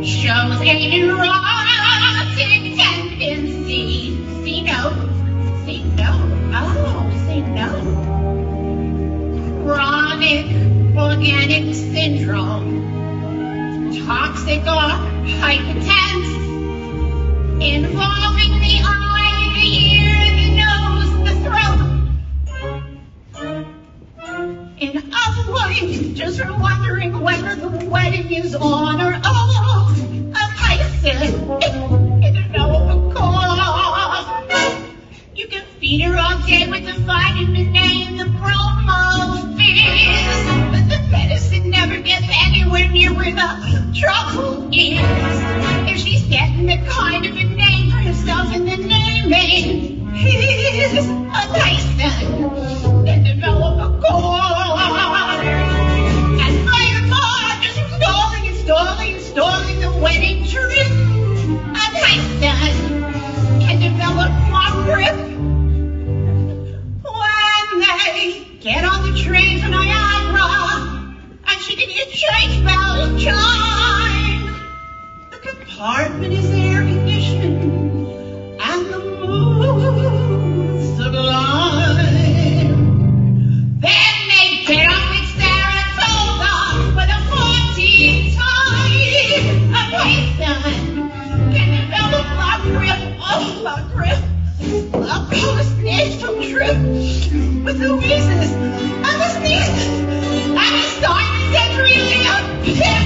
C: shows an erotic tendency. See no, chronic organic syndrome, toxic or hypertense, involving the eye, the ear, the nose, the throat. In other words, just wondering whether the wedding is on or off. A Tyson in a Nova cough. You can feed her all day with the vitamin A and the bromo fizz, but the medicine never gets anywhere near where the trouble is. If she's getting the kind of a name for herself in the naming, he's a Tyson and develop a core. And furthermore, just stalling the wedding trip, a Tyson can develop more grip. When they get on the train for Niagara, and she can hear church bells chime, the compartment is air conditioned, and the mood sublime. Then they get on with Saratoga for the 14th time. A Tyson can develop a grip, a post-nasal trip with the wheezes and the sneezes and the sinus and really a pip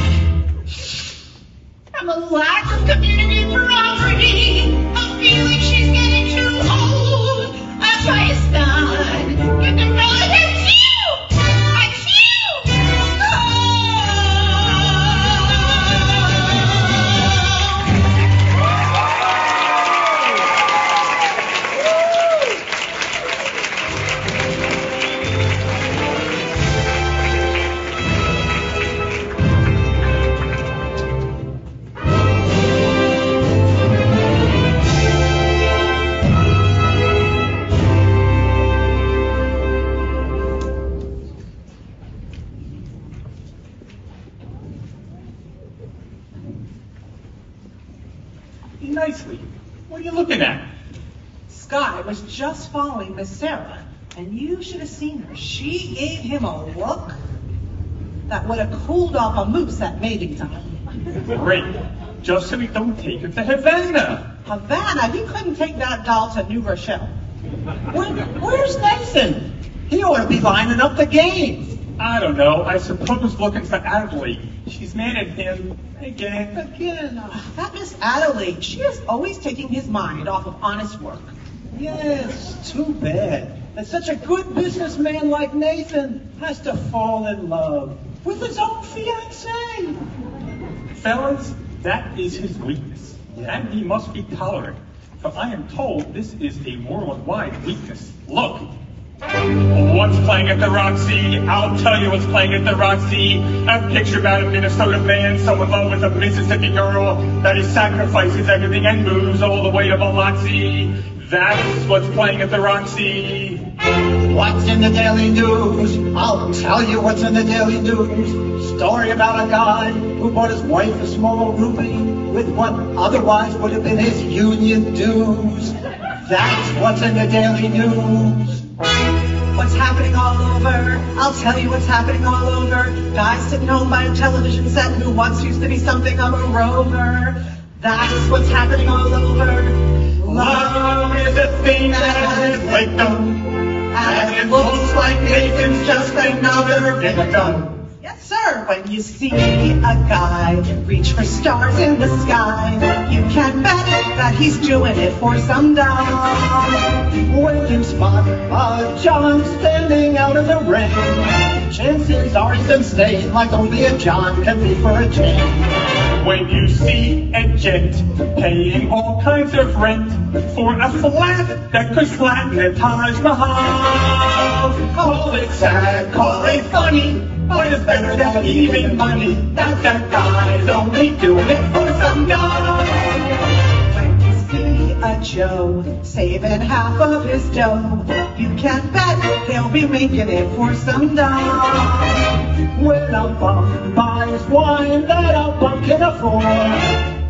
C: from a lack of community property, a feeling she's getting too old. A Tyson can develop a
F: Nicely. What are you looking at?
E: Sky was just following Miss Sarah, and you should have seen her. She gave him a look that would have cooled off a moose at mating time.
F: Great. Just so we don't take it to Havana.
E: Havana? He couldn't take that doll to New Rochelle.
B: Where's Nathan? He ought to be lining up the games.
F: I don't know. I suppose looking for Adelaide. She's mad at him again.
E: That Miss Adelaide, she is always taking his mind off of honest work.
B: Yes, too bad that such a good businessman like Nathan has to fall in love with his own fiancée.
F: Fellas, that is his weakness. And he must be tolerant. For I am told this is a worldwide weakness. Look. What's playing at the Roxy? I'll tell you what's playing at the Roxy. A picture about a Minnesota man so in love with a Mississippi girl that he sacrifices everything and moves all the way to Biloxi. That's what's playing at the Roxy.
B: What's in the Daily News? I'll tell you what's in the Daily News. Story about a guy who bought his wife a small rupee with what otherwise would have been his union dues. That's what's in the Daily News.
E: What's happening all over? I'll tell you what's happening all over. Guy sitting home by a television set who once used to be something of a rover. That's what's happening all over.
F: Love is a thing that has victim, and it looks like Nathan's just another victim.
E: Yes, sir. When you see a guy reach for stars in the sky, you can bet that he's doing it for some dime.
B: When you spot a John standing out in the rain, chances are he's been staying like only a John can be for a chain.
F: When you see a gent paying all kinds of rent for a flat that could flatten the Taj Mahal, call it sad, call it funny, but it's better than even money. That guy's only doing it for some guy.
E: When you see a a Joe, saving half of his dough. You can bet he'll be making it for some dough.
B: When a bum buys wine that a bum can afford,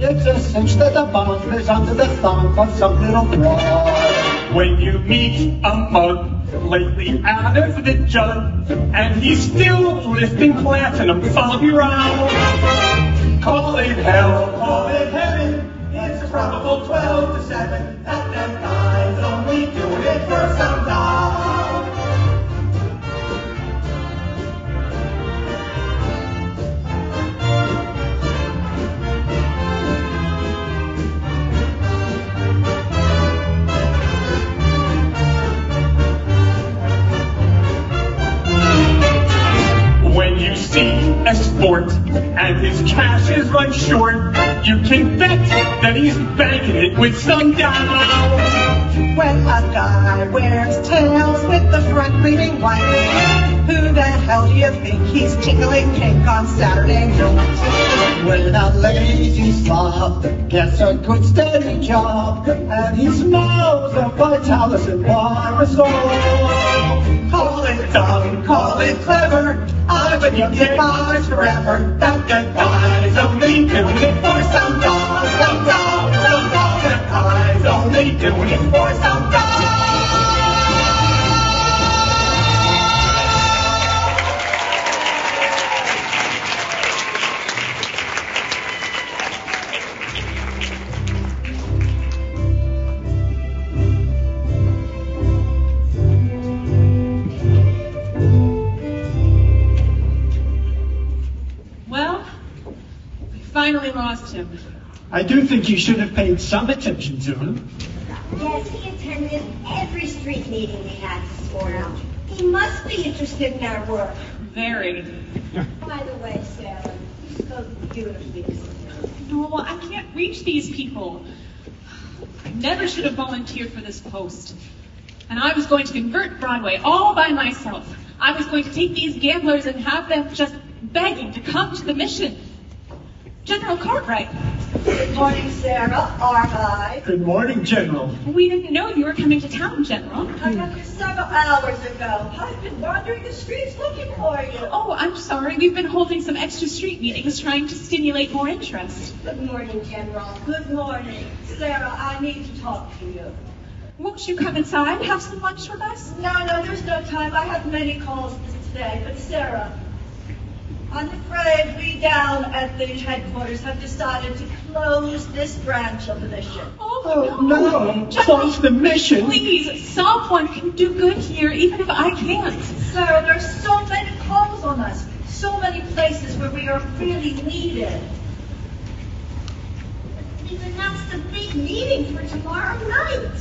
B: it's a cinch that the bum is under the thumb of some little broad.
F: When you meet a mug lately out of the jug, and he's still lifting platinum from around,
A: Call it hell, call it heaven. It's probable 12 to 7 that them guys only do it for some dough.
F: when you see a sport and his cash is run short, you can bet that he's banking it with some dough.
E: When a guy wears tails with the front leaning white, who the hell do you think he's tickling pink on Saturday night?
B: When a lazy slob gets a good steady job, and he smells of Vitalis and Barisol.
E: Call it dumb, call it clever, I would get bars forever. That good guy's only doing it for some dough, some dough, some dough. That guy's only doing it for some dough.
D: Finally lost him.
B: I do think you should have paid some attention to him.
K: Yes, he attended every street meeting we had this morning. He must be interested in our work.
D: Very.
K: By the way, Sarah, you spoke beautifully.
D: No, I can't reach these people. I never should have volunteered for this post. And I was going to convert Broadway all by myself. I was going to take these gamblers and have them just begging to come to the mission. General Cartwright.
K: Good morning, Sarah, our guide.
B: Good morning, General.
D: We didn't know you were coming to town, General.
K: I got here several hours ago. I've been wandering the streets looking for you.
D: Oh, I'm sorry. We've been holding some extra street meetings trying to stimulate more interest.
K: Good morning, General. Good morning. Sarah, I need to talk to you.
D: Won't you come inside? Have some lunch with us?
K: No, there's no time. I have many calls today. But Sarah, I'm afraid we down at the headquarters have decided to close this branch of the mission.
B: Oh, no. Close the mission.
D: Please, someone can do good here, even if I can't.
K: Sarah, there's so many calls on us. So many places where we are really needed. We've announced a big meeting for tomorrow night.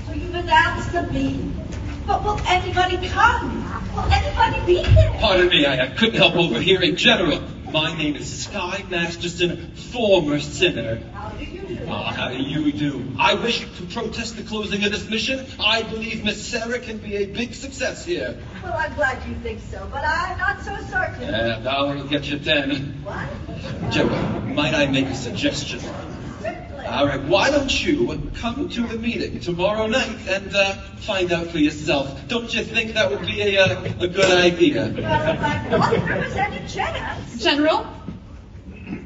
K: So you've announced a meeting. But will anybody come? Will anybody be there?
I: Pardon me, I couldn't help overhearing. General, my name is Sky Masterson, former sinner.
K: How do you do?
I: How do you do? I wish to protest the closing of this mission. I believe Miss Sarah can be a big success here.
K: Well, I'm glad you think so, but I'm not so certain.
I: And I'll get you 10.
K: What?
I: General, might I make a suggestion?
K: Certainly.
I: All right, why don't you come to the meeting tomorrow night and find out for yourself? Don't you think that would be a good idea?
K: Well, I'm not representing chance.
D: General,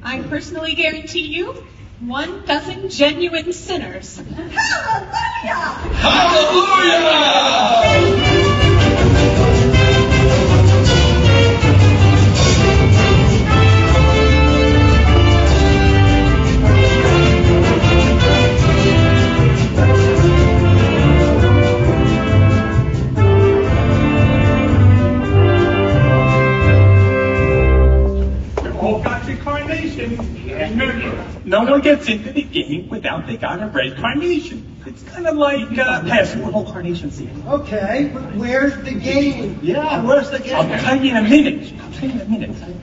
D: I personally guarantee you 12 genuine sinners.
K: Hallelujah!
I: Hallelujah!
F: All got your carnation. Remember, no one gets into the game without they got a red carnation. It's kind of like passing the whole carnation scene.
B: Okay, but where's the game? Yeah, where's the game?
F: I'll tell you in a minute.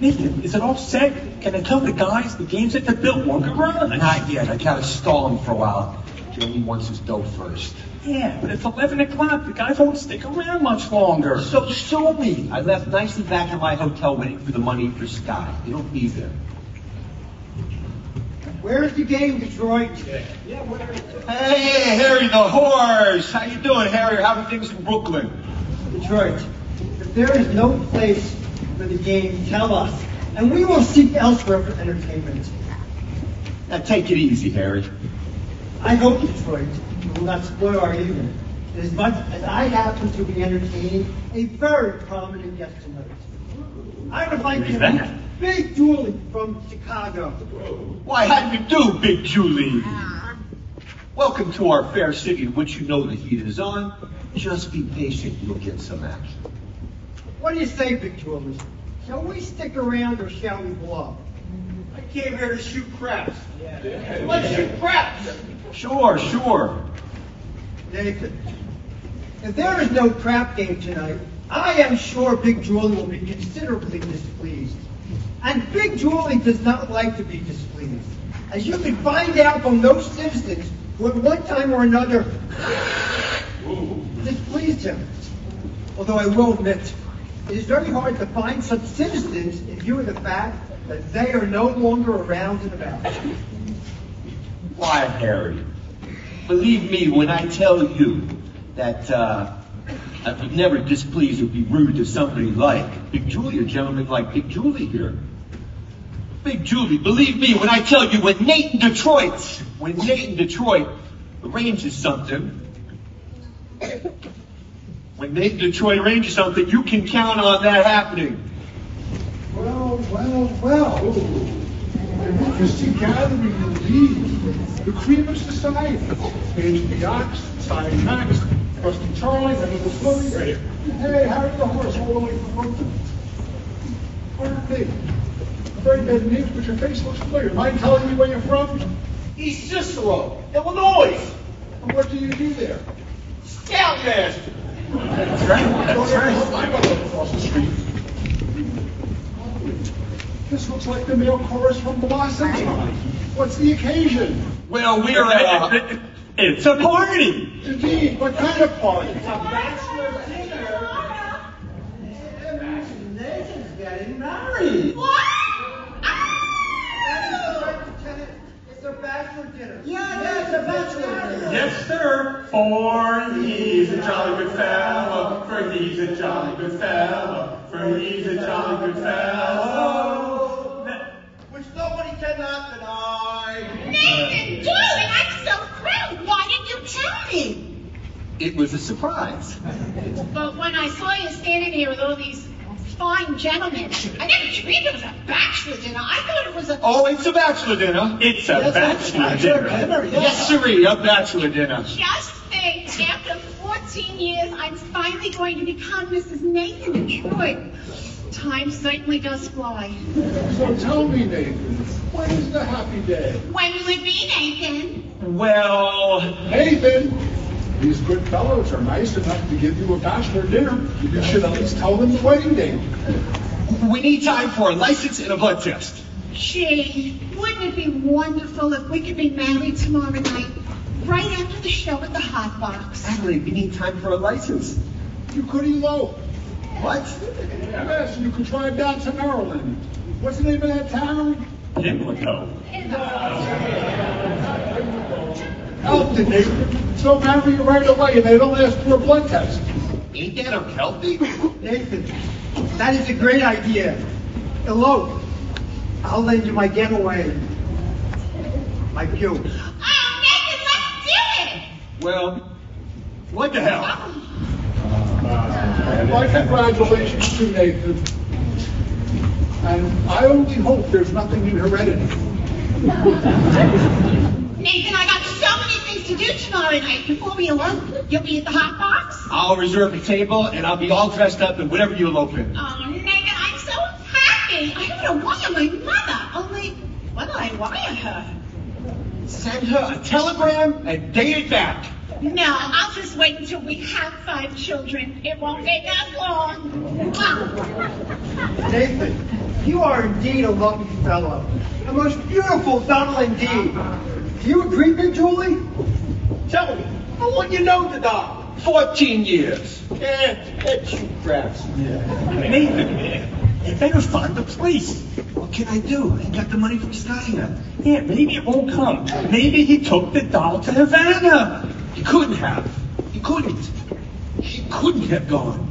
F: Nathan, is it all set? Can I tell the guys the game's at the Biltmore Garage?
L: Not yet. I gotta stall him for a while. Joey wants his dough first.
F: Yeah, but it's 11 o'clock. The guys won't stick around much longer.
L: So show me. I left nicely back at my hotel waiting for the money for Sky. He'll be there.
B: Where's the game, Detroit?
H: Hey, Harry the horse. How you doing, Harry? How are things in Brooklyn?
B: Detroit, if there is no place for the game, tell us, and we will seek elsewhere for entertainment.
H: Now take it easy, Harry.
B: I hope, Detroit, you will not spoil our evening, as much as I happen to be entertaining a very prominent guest tonight. I would like
H: Who's
B: to
H: that?
B: meet Big Julie from Chicago.
H: Why, how do you do, Big Julie? Welcome to our fair city, in which you know the heat is on. Just be patient, you'll get some action.
B: What do you say, Big Julie? Shall we stick around or shall we blow?
H: I came here to shoot craps.
B: Let's shoot craps!
H: Sure.
B: Nathan, if there is no crap game tonight, I am sure Big Julie will be considerably displeased. And Big Julie does not like to be displeased, as you can find out from those citizens who at one time or another displeased him. Although I will admit, it is very hard to find such citizens in view of the fact that they are no longer around and about.
H: Why, Harry? Believe me when I tell you that I would never displease or be rude to somebody like Big Julie, a gentleman like Big Julie here. Big Julie, believe me when I tell you, when Nate in Detroit arranges something, when Nate in Detroit arranges something, you can count on that happening.
G: Well. An interesting gathering indeed. The cream of society. Page the Ox, Sign Max, Rusty Charlie, and Little Slowly. Hey, Harry the horse, all the way from Brooklyn. Pardon me. Very bad names, but your face looks familiar. Mind telling me where you're from?
H: East Cicero, Illinois.
G: And what do you do there?
H: Scoutmaster.
F: That's right.
G: I got to across the street. This looks like the male chorus from Blossom Time. What's the occasion?
H: Well, we're
F: It's a party.
G: Indeed, what kind of party?
B: Nathan's getting married.
C: What?
B: It's a bachelor dinner.
C: Yeah,
B: it's a bachelor dinner.
F: Yes, sir. For he's a jolly good fellow. For he's a jolly good fellow. For he's a jolly good fellow.
H: which nobody cannot deny.
C: Nathan, darling, I'm so thrilled. Why didn't you tell me?
H: It was a surprise.
C: But when I saw you standing here with all these fine gentlemen, I never dreamed it was a bachelor dinner. I thought it was a...
H: Oh, it's a bachelor dinner.
F: It's a bachelor dinner.
H: Yes, sirree, a bachelor dinner.
C: Just think, after 14 years, I'm finally going to become Mrs. Nathan Detroit. Time certainly does fly.
G: So tell me, Nathan, when is the happy day?
C: When will it be, Nathan?
F: Well,
G: Nathan, these good fellows are nice enough to give you a bachelor dinner. You should at least tell them the wedding date.
H: We need time for a license and a blood test.
C: Gee, wouldn't it be wonderful if we could be married tomorrow night, right after the show at the Hot Box?
H: Adelaide, we need time for a license.
G: You could elope.
H: What?
G: Yes, you could drive down to Maryland. What's the name of that town?
F: Pimlico.
G: Elton, Nathan. So marry you right away and they don't ask for a blood test.
H: Ain't that unhealthy?
B: Nathan, that is a great idea. Elope. I'll lend you my getaway. My pew.
C: Oh, Nathan, let's do it!
H: Well, what the hell?
G: My congratulations to Nathan. And I only hope there's nothing in heredity.
C: Nathan, I got so many things to do tomorrow night. Before we elope, you'll be at the Hot Box?
H: I'll reserve a table and I'll be all dressed up in whatever you elope in.
C: Oh, Nathan, I'm so happy. I don't know why I'm my mother. Only, what'll I wire her?
H: Send her a telegram and date it back.
C: No, I'll just wait until we have 5 children. It won't take that long.
B: Nathan, you are indeed a lucky fellow. A most beautiful fellow indeed. Do you agree, Big Julie?
H: Tell me, what you know the dog? 14 years. It's you craps.
F: Nathan, you better find the place.
B: Well,
L: What can I do? I ain't got the money from Steiner.
F: Yeah, maybe it won't come. Maybe he took the doll to Havana.
L: He couldn't have. He couldn't. He couldn't have gone.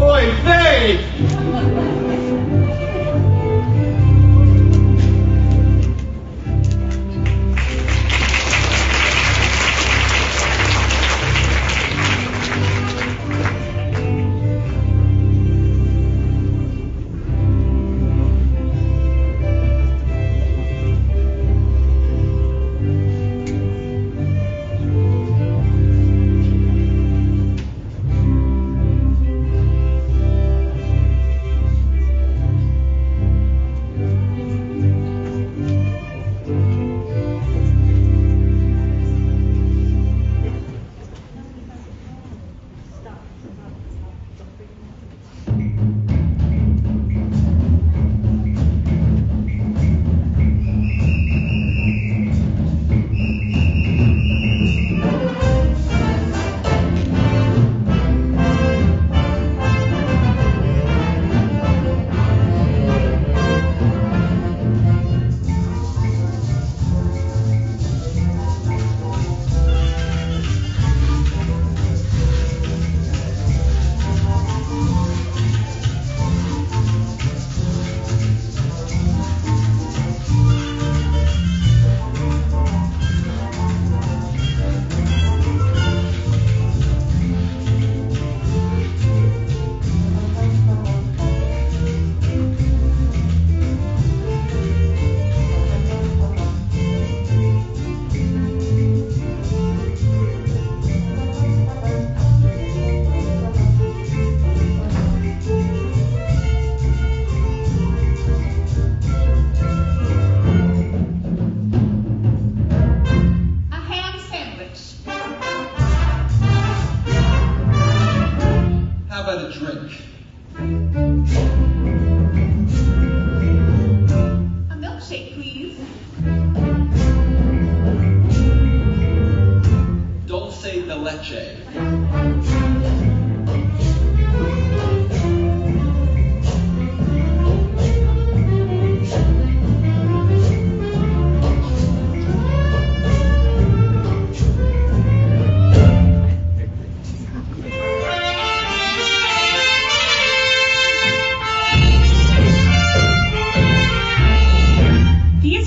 H: Oy vey!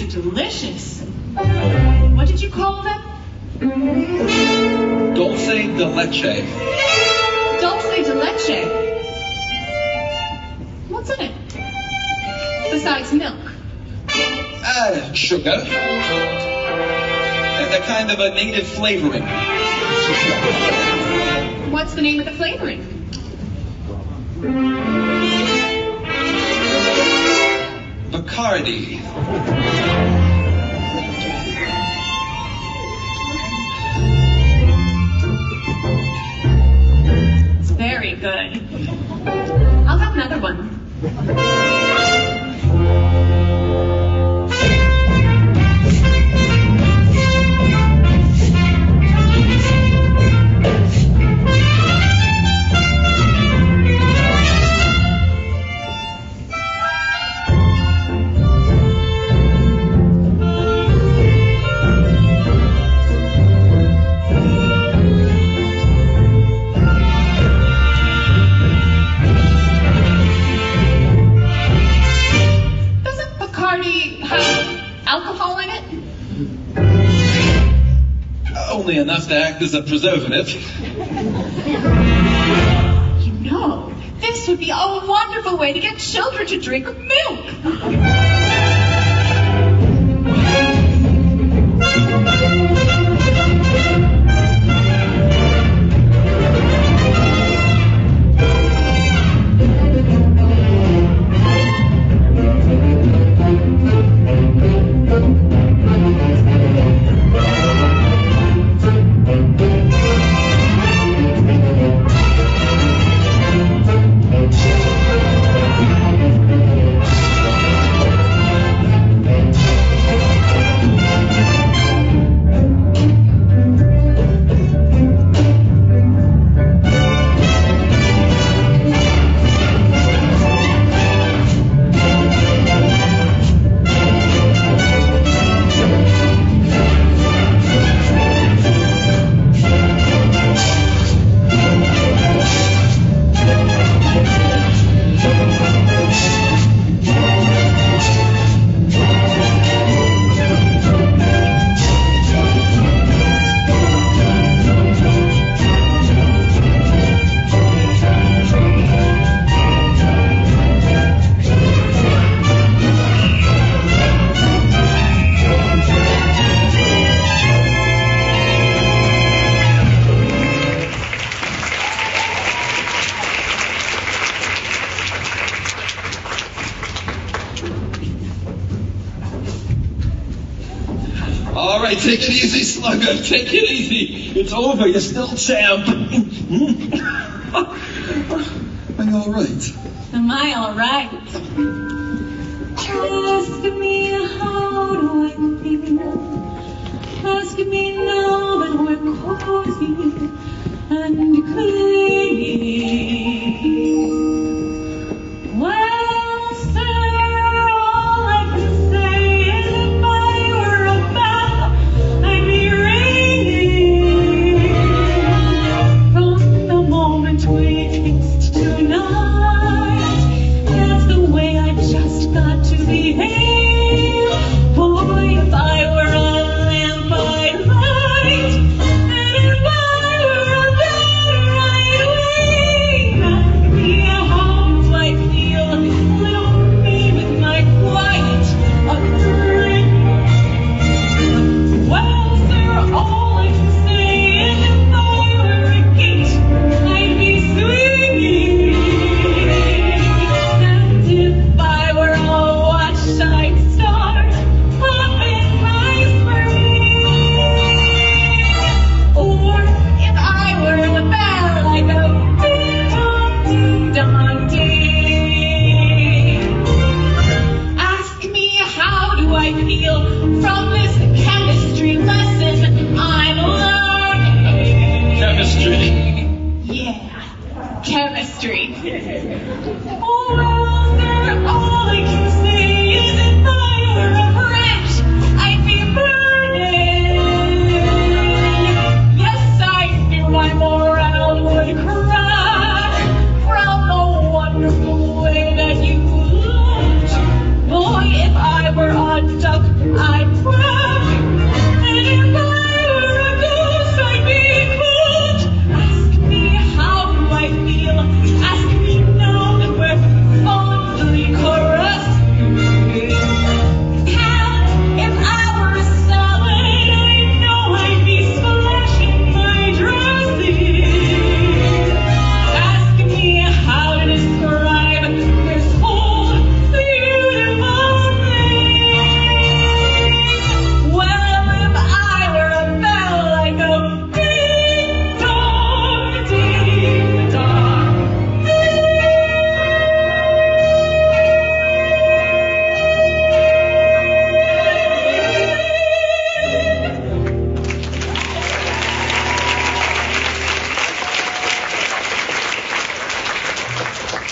D: Delicious. What did you call them?
I: Dulce de leche.
D: Dulce de leche. What's in it? Besides milk.
I: Sugar. And a kind of a native flavoring.
D: What's the name of the flavoring?
I: Bacardi.
D: It's very good. I'll have another one.
I: Only enough to act as a preservative.
D: You know, this would be a wonderful way to get children to drink milk.
I: All right, take it easy, Slugger. Take it easy. It's over. You're still champ. Are you all right?
D: Am I all right? Ask me how do I feel. Ask me now that we're cozy and clingy. Well, sir, all I can say is if I were a bell, I'd be ringing. From the moment we kissed tonight, that's the way I just got to behave. Boy, if I were a lamp, I'd light, and if I were a bell, I'd ring. Ask me how do I feel, little me with my quiet upbringing. Well, sir, all I can say is if I were a gate, I'd be swinging. And if I were a watch, I'd start up in my spring. Or if I were the bell, I'd go ding-dong, ding-dong-ding. Ask me how do I feel from this chemistry lesson I'm learning.
I: Chemistry.
D: Yeah, chemistry. Oh, well, sir, all I can say is if I were a branch, I'd be burning. Yes, I knew my morale would crack from the wonderful way that you looked. Boy, if I were a duck, I'd quack. And if I were a goose, I'd be cooked. Ask me how do I feel. Ask me now that we're fondly caressing. And if I were a salad, I know I'd be splashing my dressing. Ask me how to describe this whole beautiful thing. Well, if I were a bell, I'd go ding-dong, ding-dong.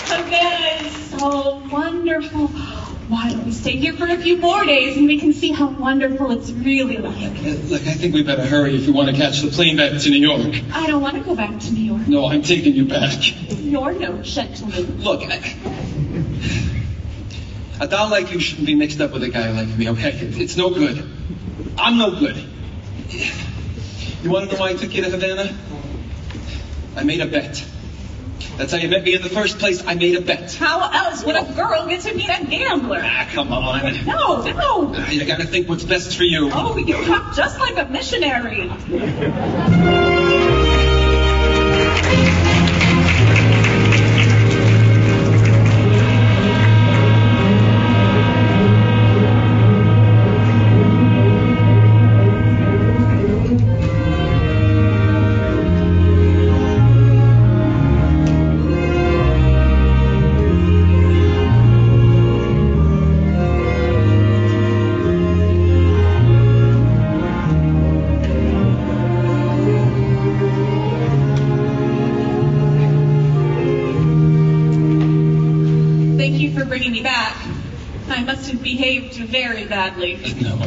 D: Havana is so wonderful. Why don't we stay here for a few more days and we can see how wonderful it's really like?
I: Look, I think we better hurry if we want to catch the plane back to New York.
D: I don't want to go back to New York.
I: No, I'm taking you back.
D: You're no gentleman.
I: Look, a doll like you shouldn't be mixed up with a guy like me, okay? It's no good. I'm no good. You want to know why I took you to Havana? I made a bet. That's how you met me in the first place. I made a bet.
D: How else would a girl get to meet a gambler?
I: Ah, come on.
D: No.
I: You gotta think what's best for you.
D: Oh, you talk just like a missionary. Bringing me back. I must have behaved very badly.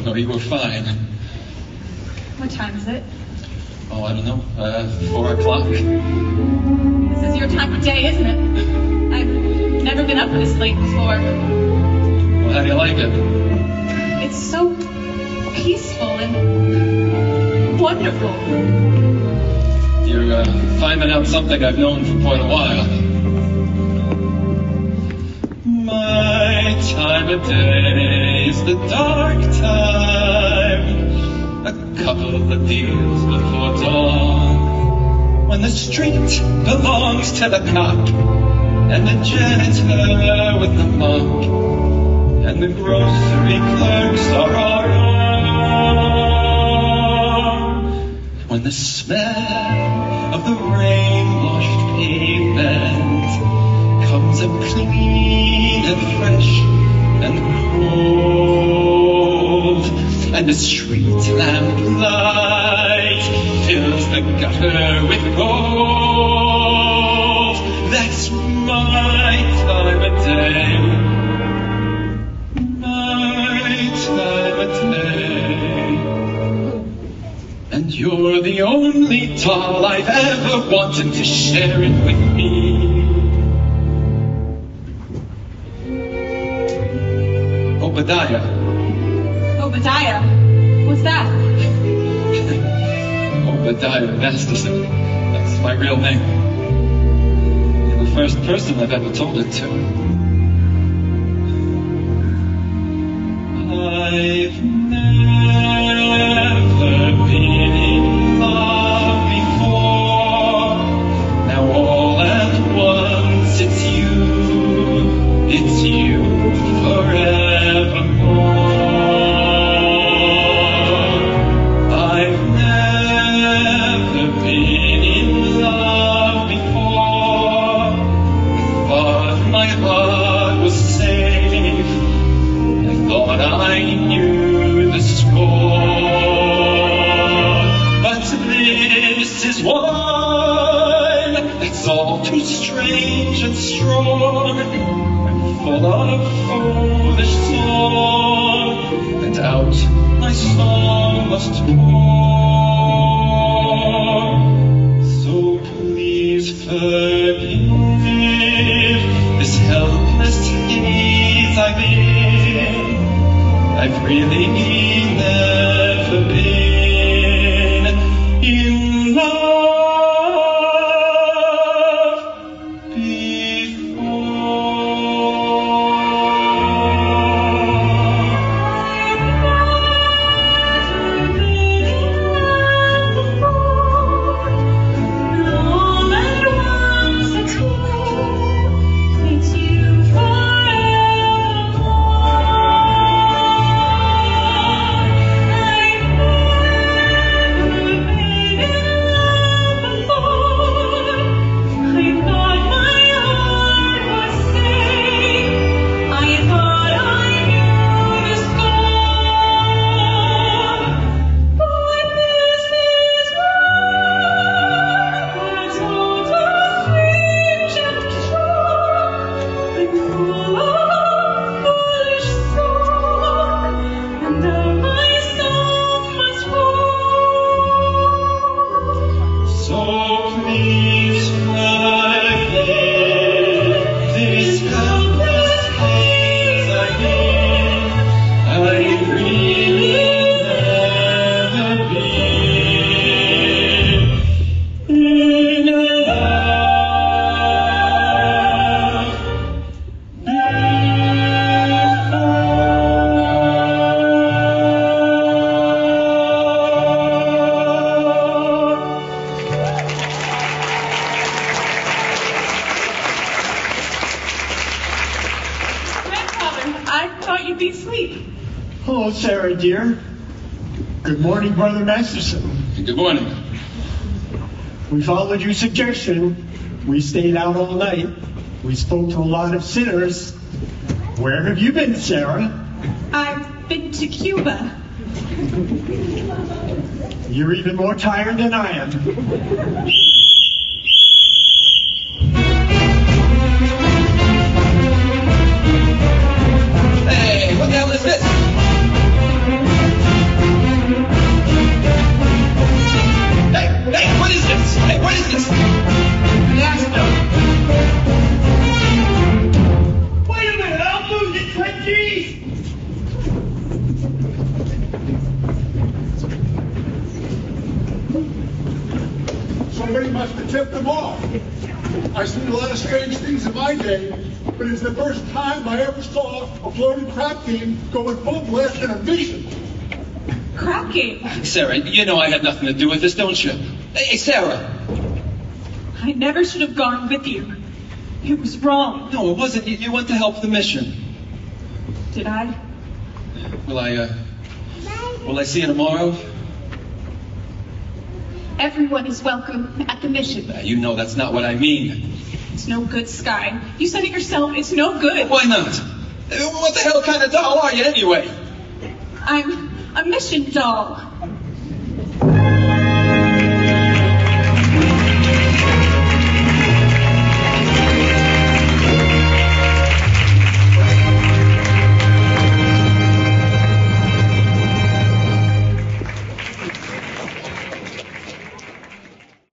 I: No, you were fine.
D: What time is it?
I: Oh, I don't know. 4 o'clock.
D: This is your time of day, isn't it? I've never been up this late before.
I: Well, how do you like it?
D: It's so peaceful and wonderful.
I: You're finding out something I've known for quite a while. My time of day is the dark time. A couple of years before dawn, when the street belongs to the cop, and the janitor with the mop, and the grocery clerks are our own. when the smell of the rain-washed pavement comes up clean and fresh and cold, and the street lamp light fills the gutter with gold. That's my time of day, my time of day. And you're the only doll I've ever wanted to share it with me. Obadiah.
D: Obadiah? What's that?
I: Obadiah Masterson. That's my real name. You're the first person I've ever told it to. I've never been in love before. Now all at once it's you forevermore. I've never been in love before, but my heart was safe. I thought I knew the score, but this is one that's all too strange and strong, full of foolish song, and out my song must pour. So please forgive this helpless gaze I've in. I've really never been in love before.
B: Hello, Sarah, dear. Good morning, Brother Masterson.
I: Good morning.
B: We followed your suggestion. We stayed out all night. We spoke to a lot of sinners. Where have you been, Sarah?
D: I've been to Cuba.
B: You're even more tired than I am.
I: Hey, what the hell is this? Hey, what is this? Hey, what is this?
A: Wait a minute, I'll lose it, 10 G's!
G: Somebody must have tipped them off. I've seen a lot of strange things in my day, but it's the first time I ever saw a floating crap game going full blast in a mission.
D: Crap game?
I: Sarah, you know I had nothing to do with this, don't you? Hey, Sarah!
D: I never should have gone with you. It was wrong.
I: No, it wasn't. You went to help the mission.
D: Did I?
I: Will I see you tomorrow?
D: Everyone is welcome at the mission.
I: You know that's not what I mean.
D: It's no good, Sky. You said it yourself. It's no good.
I: Why not? What the hell kind of doll are you anyway?
D: I'm a mission doll.